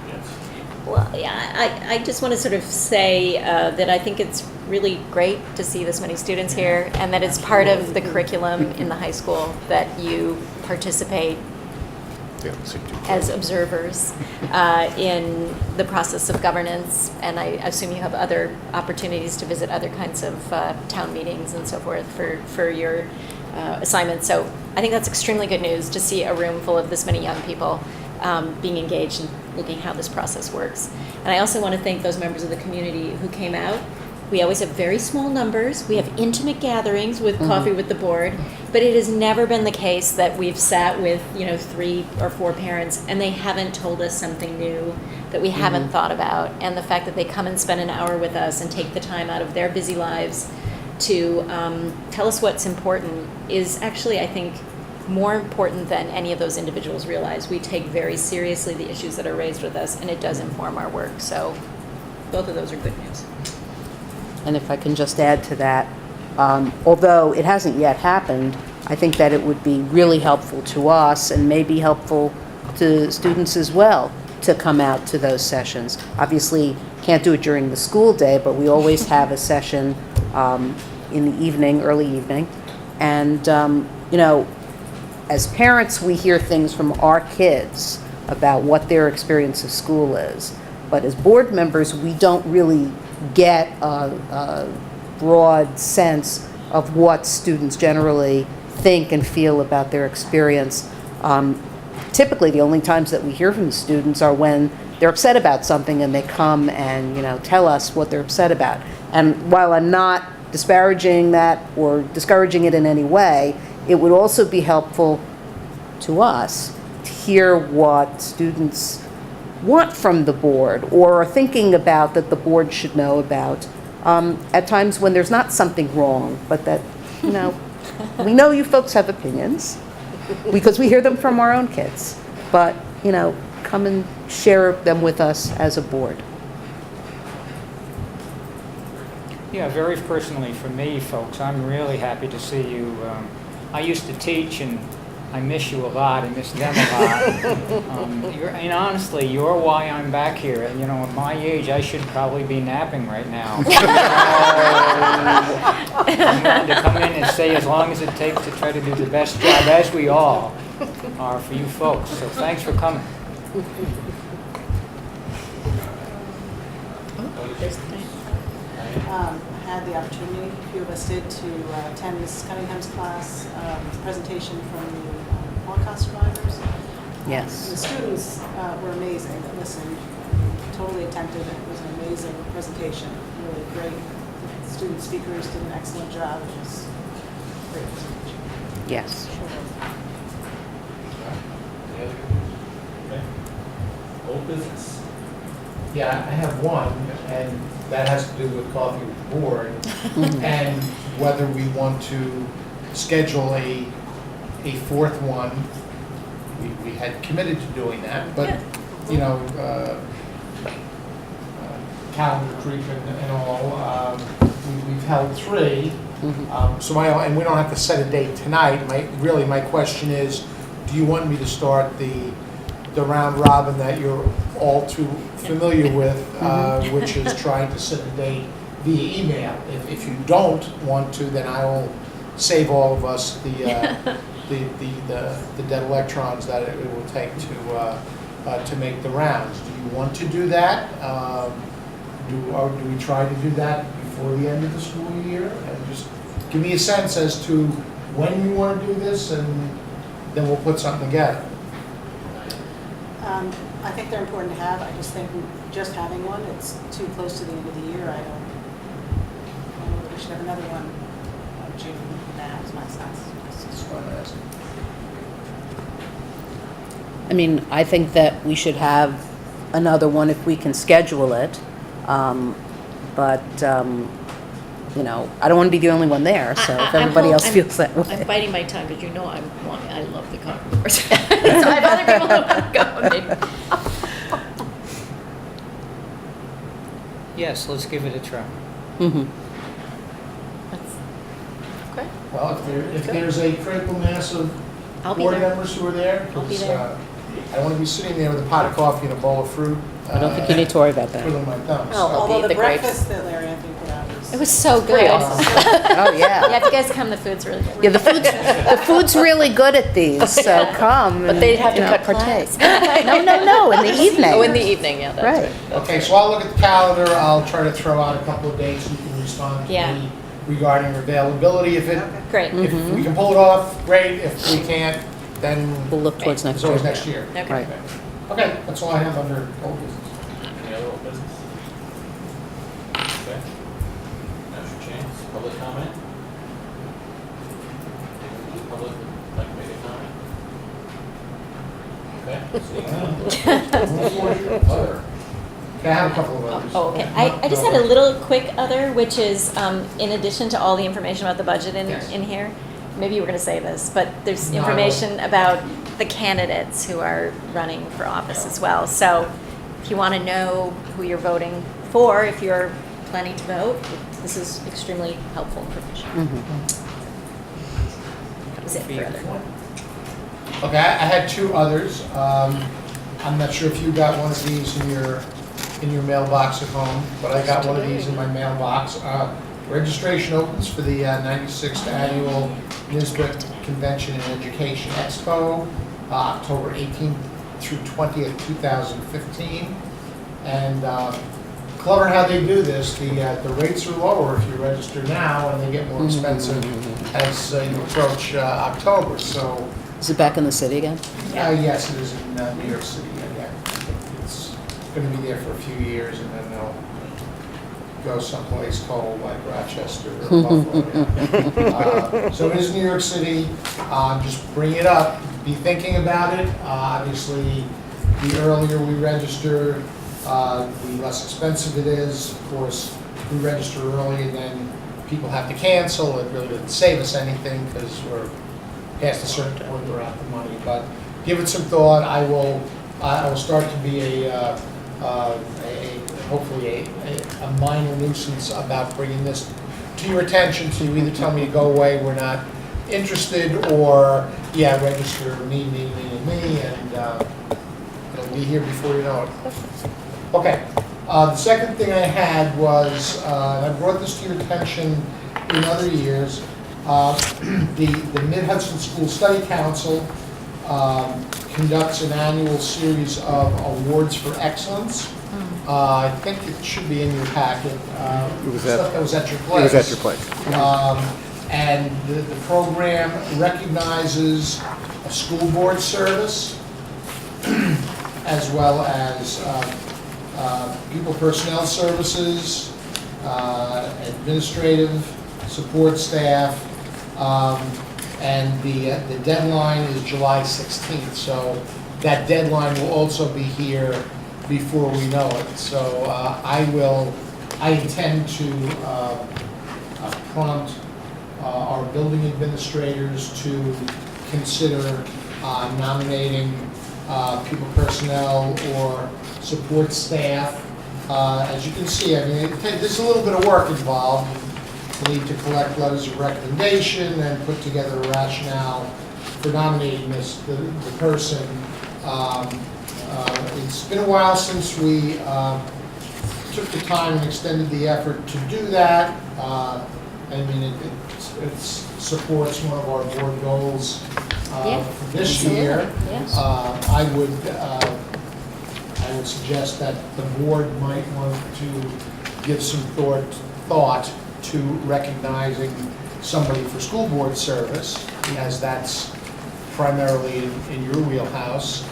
Yes. Well, yeah, I just want to sort of say that I think it's really great to see this many students here, and that it's part of the curriculum in the high school that you participate see too. as observers in the process of governance, and I assume you have other opportunities to visit other kinds of town meetings and so forth for your assignments. So I think that's extremely good news to see a room full of this many young people being engaged in looking how this process works. And I also want to thank those members of the community who came out. We always have very small numbers. We have intimate gatherings with coffee with the board, but it has never been the case that we've sat with, 3 or 4 parents and they haven't told us something new that we haven't thought about. And the fact that they come and spend an hour with us and take the time out of their busy lives to tell us what's important is actually, I think, more important than any of those individuals realize. We take very seriously the issues that are raised with us, and it does inform our work. So both of those are good news. And if I can just add to that, although it hasn't yet happened, I think that it would be really helpful to us and maybe helpful to students as well to come out to those sessions. Obviously, can't do it during the school day, but we always have a session in the evening, early evening. And, as parents, we hear things from our kids about what their experience of school is. But as board members, we don't really get a broad sense of what students generally think and feel about their experience. Typically, the only times that we hear from the students are when they're upset about something and they come and, tell us what they're upset about. And while I'm not disparaging that or discouraging it in any way, it would also be helpful to us to hear what students want from the board or are thinking about that the board should know about at times when there's not something wrong, but that, we know you folks have opinions because we hear them from our own kids, but, come and share them with us as a board. Yeah, very personally for me, folks, I'm really happy to see you. I used to teach, and I miss you a lot. I miss them a lot. And honestly, you're why I'm back here. At my age, I should probably be napping right now. I'm willing to come in and stay as long as it takes to try to do the best job, as we all are, for you folks. So thanks for coming. I had the opportunity, a few of us did, to attend Mrs. Cunningham's class, presentation from the Holocaust survivors. Yes. The students were amazing that listened, totally attentive, and it was an amazing presentation, really great. The student speakers did an excellent job. It was a great presentation. Yes. Any other? Okay. Old business. Yeah, I have one, and that has to do with coffee with the board, and whether we want to schedule a 4th one. We had committed to doing that, but, calendar creep and all, we've held 3. And we don't have to set a date tonight. My question is, do you want me to start the round robin that you're all too familiar with, which is trying to set a date via email? If you don't want to, then I will save all of us the dead electrons that it will take to make the rounds. Do you want to do that? Do we try to do that before the end of the school year? And just give me a sense as to when you want to do this, and then we'll put something together. I think they're important to have. I just think just having one, it's too close to the end of the year. I don't know, we should have another one in June. That was my sense. That's what I'm asking. I mean, I think that we should have another one if we can schedule it. But I don't want to be the only one there, so if everybody else feels that way. I'm biting my tongue because I love the coffee board. So I have other people who want to go. Maybe. Yes, let's give it a try. Okay. Well, if there's a critical mass of I'll be board there. members who are there, I'll be 'cause, there. I don't want to be sitting there with a pot of coffee and a bowl of fruit. I don't think you need to worry about that. Twiddling my thumbs. Oh, Although the the grapes. breakfast that Larry Anthony put out was It was so good. Pretty awesome. Oh, Yeah, yeah. if you guys come, the food's really good. Yeah, the food's really good at these, so come But and, they'd have to you know, cut partake. class. No, in the evening. Oh, in the evening, yeah, that's Right. right. That's Okay, right. so I'll look at the calendar, I'll try to throw out a couple of dates, you can respond to Yeah. me regarding availability. If it, Great. if we can pull it off, great, if we can't, then We'll look towards next it's always year. next year. Okay. Right. Okay, that's all I have under old business. Any other old business? Okay. Now's your chance. Public comment? Anyone in the public would like to make a comment? Okay. Seeing none. Other. Okay, I have a couple of others. Oh, okay. I just had a little quick other, which is, in addition to all the information about the budget Yes. in here, maybe you were gonna say this, but there's No, I information about the candidates who are running for office as well. So if you wanna know who you're voting for, if you're planning to vote, this is extremely helpful information. That was it for other. Okay, I had two others. I'm not sure if you got one of these in your mailbox at home, but I got one of these in my mailbox. Registration opens for the 96th Annual Rhinebeck Convention and Education Expo, October 18th through 20th, 2015. And clever how they do this. The rates are lower if you register now, and they get more expensive as you approach October. So, Is it back in the city again? yes, it is in New York City again. It's going to be there for a few years, and then they'll go someplace cold like Rochester or Buffalo. So it is New York City. Just bring it up. Be thinking about it. Obviously, the earlier we register, the less expensive it is. Of course, if we register early and then people have to cancel, it really doesn't save us anything because we're past a certain point, we're out of money. But give it some thought. I will start to be hopefully a minor nuisance about bringing this to your attention. So you either tell me to go away, we're not interested, or yeah, register me, and it'll be here before you know it. Okay. The second thing I had was, and I brought this to your attention in other years, the Mid-Hudson School Study Council conducts an annual series of awards for excellence. I think it should be in your packet. It was Stuff at- that was at your It place. was at your place. And the program recognizes a school board service as well as pupil personnel services, administrative support staff, and the deadline is July 16th. So that deadline will also be here before we know it. So I intend to prompt our building administrators to consider nominating pupil personnel or support staff. As you can see, I mean, there's a little bit of work involved. We need to collect letters of recommendation and put together a rationale for nominating the person. It's been a while since we took the time and extended the effort to do that. I mean, it supports one of our board goals Yeah, for this absolutely, year. yes. I would suggest that the board might want to give some thought to recognizing somebody for school board service, as that's primarily in your wheelhouse.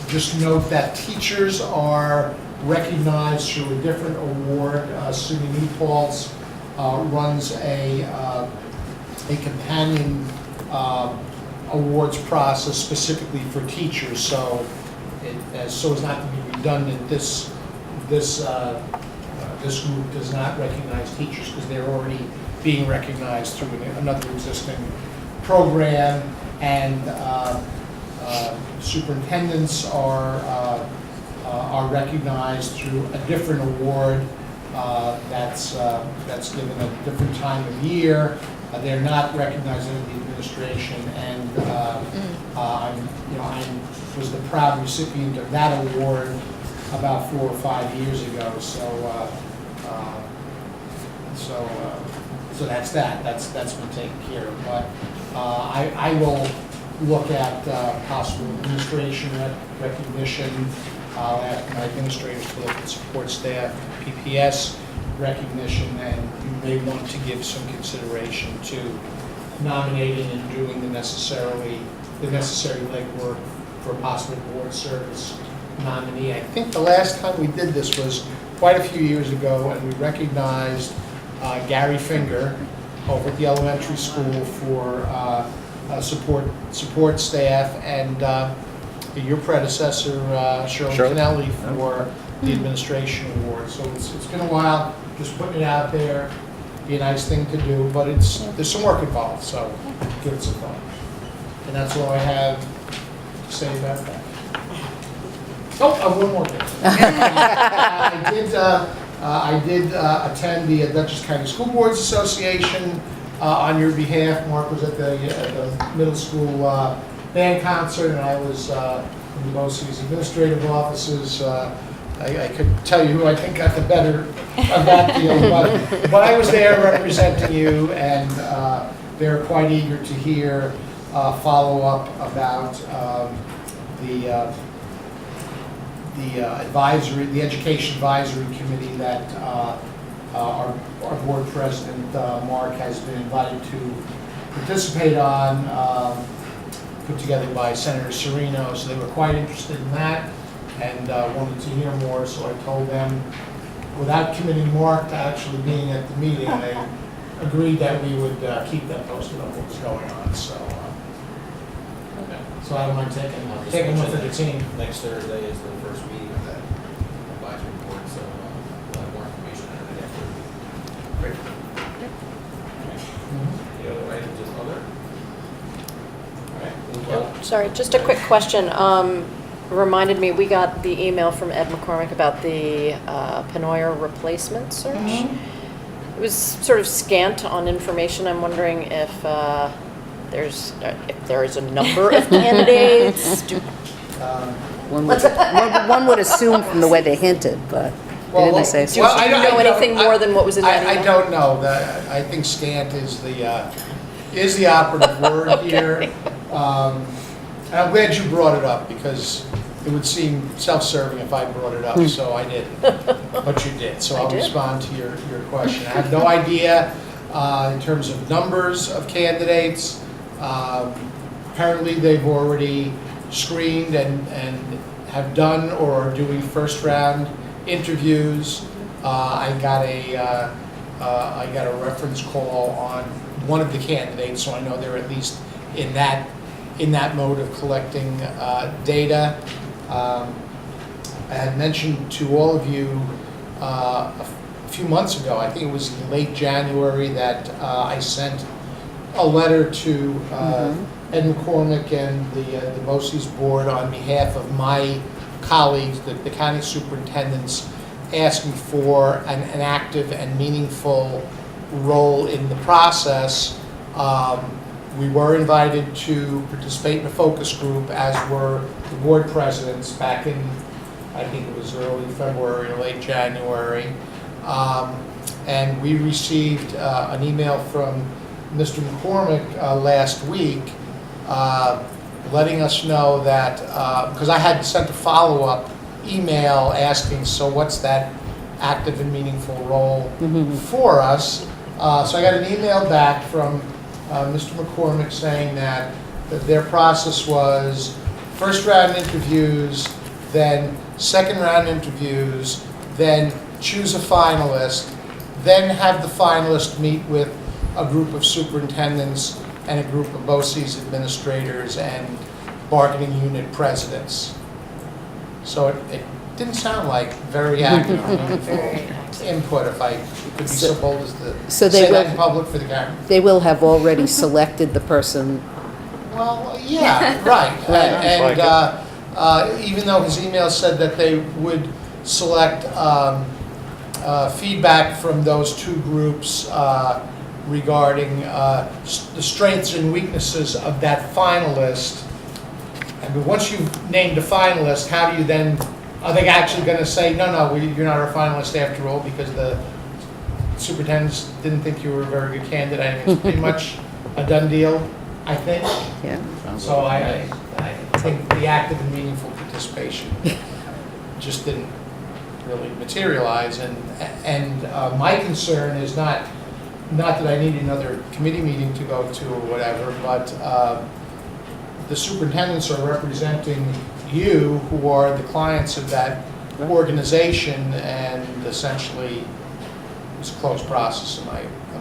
Just note that teachers are recognized through a different award. SUNY New Paltz runs a companion awards process specifically for teachers, so as not to be redundant, this group does not recognize teachers because they're already being recognized through another existing program, and superintendents are recognized through a different award that's given at a different time of year. They're not recognized in the administration, and I was the proud recipient of that award about 4 or 5 years ago. So So that's that. That's been taken care of. But I will look at possible administration recognition. I'll ask my administrators to look at support staff, PPS recognition, and you may want to give some consideration to nominating and doing the necessary legwork for a possible board service nominee. I think the last time we did this was quite a few years ago, and we recognized Gary Finger over at the elementary school for support staff, and your predecessor, Cheryl Kennelly, for the administration award. So it's been a while, just putting it out there, be a nice thing to do, but there's some work involved, so give it some thought. And that's all I have to say about that. Oh, one more thing. I did attend the Dutchess County School Boards Association on your behalf. Mark was at the middle school band concert, and I was in the BOCES administrative offices. I could tell you who I think got the better of that deal, but I was there representing you, and they're quite eager to hear follow-up about the education advisory committee that our board president, Mark, has been invited to participate on, put together by Senator Serino. So they were quite interested in that and wanted to hear more. So I told them, without committing Mark to actually being at the meeting, they agreed that we would keep them posted on what was going on. So I don't mind taking one for the team. Next Thursday is the first meeting of that advisory board, so we'll have more information on it after. Great. Any other items, just other? All right. move on. Sorry, just a quick question. Reminded me, we got the email from Ed McCormick about the Penoyer replacement search. It was sort of scant on information. I'm wondering if there is a number of candidates. One would assume from the way they hinted, but they didn't say so. Do you know anything more than what was in that email? I don't know. I think scant is the operative word here. And I'm glad you brought it up, because it would seem self-serving if I brought it up, so I didn't. But you did, so I'll respond to your question. I have no idea in terms of numbers of candidates. Apparently, they've already screened and have done or are doing first-round interviews. I got a reference call on one of the candidates, so I know they're at least in that mode of collecting data. I had mentioned to all of you a few months ago, I think it was in late January, that I sent a letter to Ed McCormick and the BOCES board on behalf of my colleagues, the county superintendents, asking for an active and meaningful role in the process. We were invited to participate in a focus group, as were the board presidents, back in, I think it was early February or late January. And we received an email from Mr. McCormick last week letting us know that, because I had sent a follow-up email asking, so what's that active and meaningful role for us? So I got an email back from Mr. McCormick saying that their process was first round interviews, then second round interviews, then choose a finalist, then have the finalist meet with a group of superintendents and a group of BOCES administrators and bargaining unit presidents. So it didn't sound like very active input, if I could be so bold as to say that in public for the camera. They will have already selected the person. Well, yeah, right. And even though his email said that they would select feedback from those two groups regarding the strengths and weaknesses of that finalist. And once you've named a finalist, how do you then, are they actually going to say, no, you're not our finalist after all, because the superintendents didn't think you were a very good candidate. I mean, it's pretty much a done deal, I think. Yeah. So I think the active and meaningful participation just didn't really materialize. And my concern is not that I need another committee meeting to go to or whatever, but the superintendents are representing you, who are the clients of that organization, and essentially it's a closed process in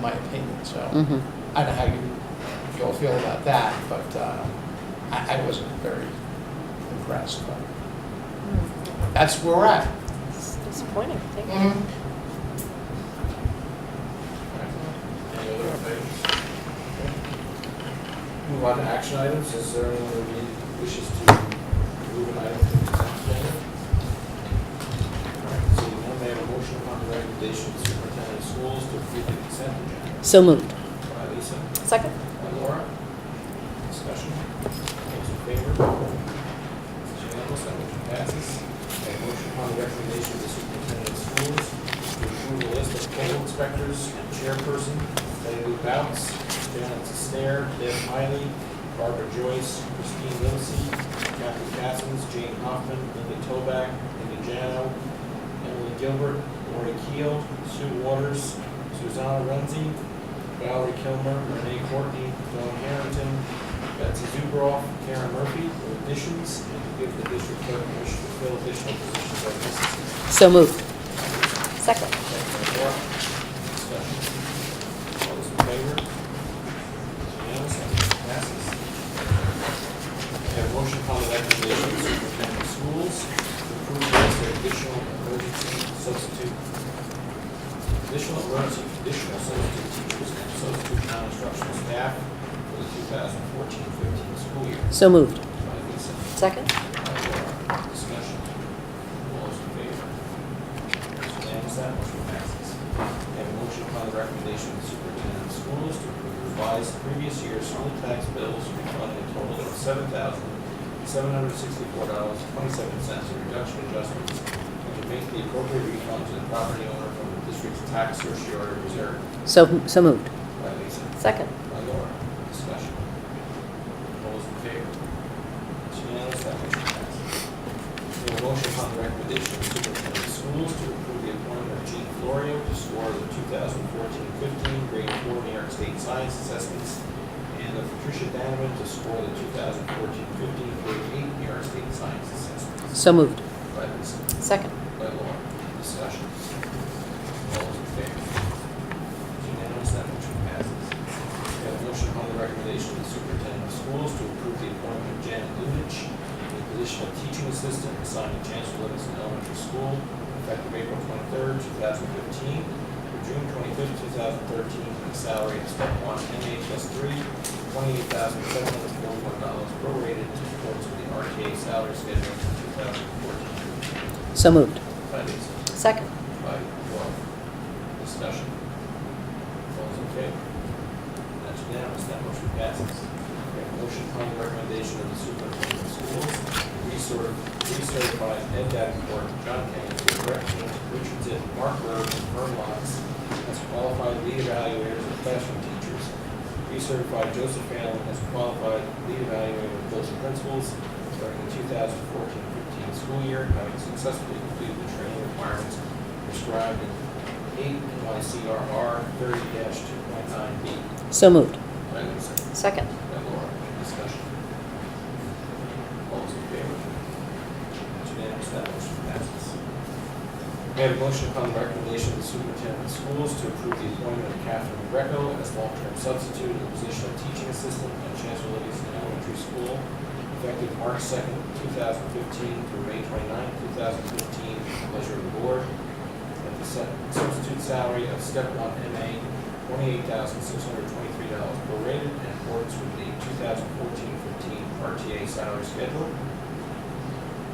my opinion. So Mhm. I don't know how you all feel about that, but I wasn't very impressed. But that's where we're at. It's disappointing, I think. Mhm. Any other items? Move on to action items. Is there anyone who wishes to move an item to the consent agenda? All right, so may I have a motion upon the recommendation of the superintendent of schools to approve the consent agenda? So moved. By Lisa. Second? By Laura. Discussion. Those in favor? It's unanimous. That motion passes. May I have a motion upon the recommendation of the superintendent of schools to approve a list of poll inspectors and chairperson, Betty Lou Bounce, Janet Stair, Deb Miley, Barbara Joyce, Christine Lindsay, Kathy Cassins, Jane Hoffman, Linda Toback, Linda Jano, Emily Gilbert, Lori Keel, Sue Waters, Susanna Runzi, Valerie Kilmer, Renee Courtney, Dawn Harrington, Betsy Zuberoff, Karen Murphy, with additions, and to give the district clerk permission to fill additional positions as necessary. So moved. Second. Second by Laura. Discussion. All those in favor? Unanimous, that motion passes. I have a motion upon the recommendation of the superintendent of schools to approve the list of additional emergency substitute teachers and substitute non-instructional staff for the 2014-15 school year. So moved. By Lisa. Second? By Laura. Discussion. All those in favor? It's unanimous, that motion passes. I have a motion upon the recommendation of the superintendent of schools to approve revised previous year's school tax bills refunding a total of $7,764.27 in reduction adjustments, and to make the appropriate refund to the property owner from the district's tax certiorari reserve. So moved. By Lisa. Second? By Laura. Discussion. All those in favor? It's unanimous, that motion passes. We have a motion upon the recommendation of the superintendent of schools to approve the appointment of Jean Florio to score the 2014-15 grade 4 New York State Science Assessments, and of Patricia Danneman to score the 2014-15 grade 8 New York State Science Assessments. So moved. By Lisa. Second? By Laura. Discussion. All those in favor? It's unanimous, that motion passes. We have a motion upon the recommendation of the superintendent of schools to approve the appointment of Janet Lubich in the position of teaching assistant assigned to Chancellor Livingston Elementary School, effective April 23rd, 2015, through June 25th, 2013, at a salary of step 1 MA plus 3, $28,741 prorated in accordance with the RTA salary schedule for 2014. So moved. By Lisa. Second? By Laura. Discussion. All those in favor? That's unanimous, that motion passes. We have a motion upon the recommendation of the superintendent of schools to recertify Ed Davenport, John Kenny, Brett King, Richard Zipp, Mark Berg, and Vern Lotz as qualified lead evaluators and classroom teachers. Recertify Joseph Allen as qualified lead evaluator of both principals during the 2014-15 school year, having successfully completed the training requirements prescribed in 8 NYCRR 30-2.9B. So moved. By Lisa. Second? By Laura. Discussion. All those in favor? It's unanimous, that motion passes. We have a motion upon the recommendation of the superintendent of schools to approve the appointment of Catherine Greco as long-term substitute in the position of teaching assistant at Chancellor Livingston Elementary School, effective March 2nd, 2015 through May 29th, 2015, at the pleasure of the board, at the substitute salary of step 1 MA, $28,623 prorated in accordance with the 2014-15 RTA salary schedule.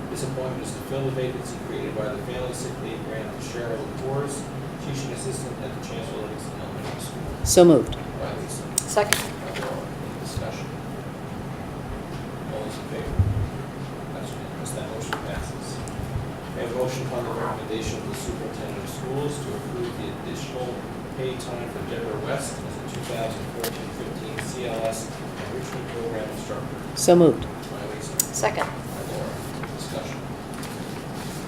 This appointment is to fill the vacancy created by the family sick leave grant to Cheryl Tours, teaching assistant at the Chancellor Livingston Elementary School. So moved. By Lisa. Second? By Laura. Any discussion? All those in favor? That's unanimous. That motion passes. We have a motion upon the recommendation of the superintendent of schools to approve the additional paid time for Deborah West as a 2014-15 CLS enrichment program instructor. So moved. By Lisa. Second. By Laura. Discussion.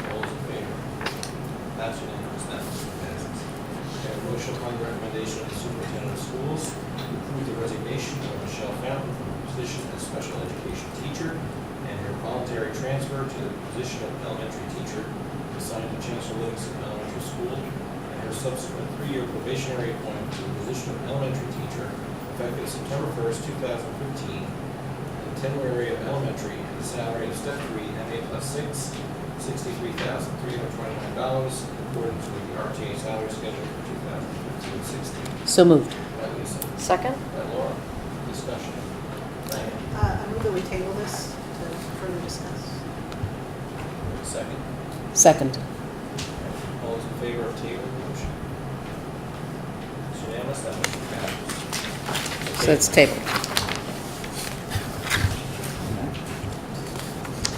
All those in favor? That's unanimous. That motion passes. Okay, a motion upon the recommendation of the superintendent of schools to approve the resignation of Michelle Fountain from the position as special education teacher and her voluntary transfer to the position of elementary teacher assigned to Chancellor Livingston Elementary School and her subsequent 3-year probationary appointment to the position of elementary teacher effective September 1st, 2015, in the tenure area of elementary at the salary of step 3 MA plus 6, $63,329 in accordance with the RTA salary schedule for 2015-16. So moved. By Lisa. Second. By Laura. Discussion. Diane. I move that we table this to further discuss. Second. Second. All those in favor of tabling the motion? It's unanimous. That motion passes. So it's tabled.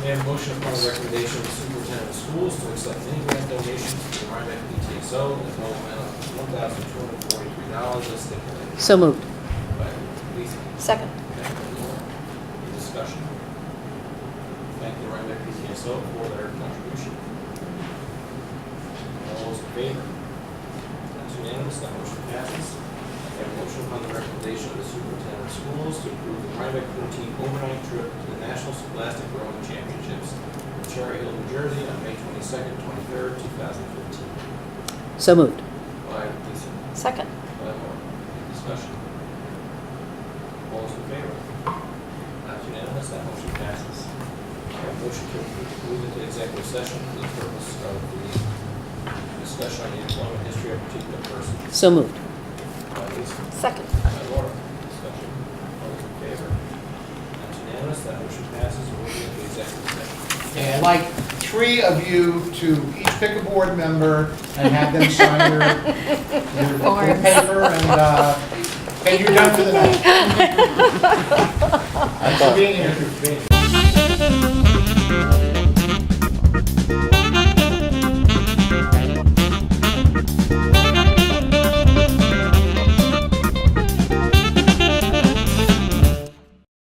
May I have a motion upon the recommendation of the superintendent of schools to accept any grant donations to the Rhinebeck PTSO in the total amount of $1,243 as stipulated? So moved. By Lisa. Second. Second by Laura. Any discussion? Thank the Rhinebeck PTSO for their contribution. All those in favor? That's unanimous. That motion passes. I have a motion upon the recommendation of the superintendent of schools to approve the Rhinebeck 14 overnight trip to the National Scholastic Rowing Championships in Cherry Hill, New Jersey on May 22nd, 23rd, 2015. So moved. By Lisa. Second. By Laura. Discussion. All those in favor? That's unanimous. That motion passes. I have a motion to move into executive session for the purpose of the discussion on the employment history of a particular person. So moved. By Lisa. Second. By Laura. Discussion. All those in favor? That's unanimous. That motion passes. We'll move into executive session. Okay, I'd like 3 of you to each pick a board member and have them sign your Forms. paper and you're done for the night. Thanks for being here.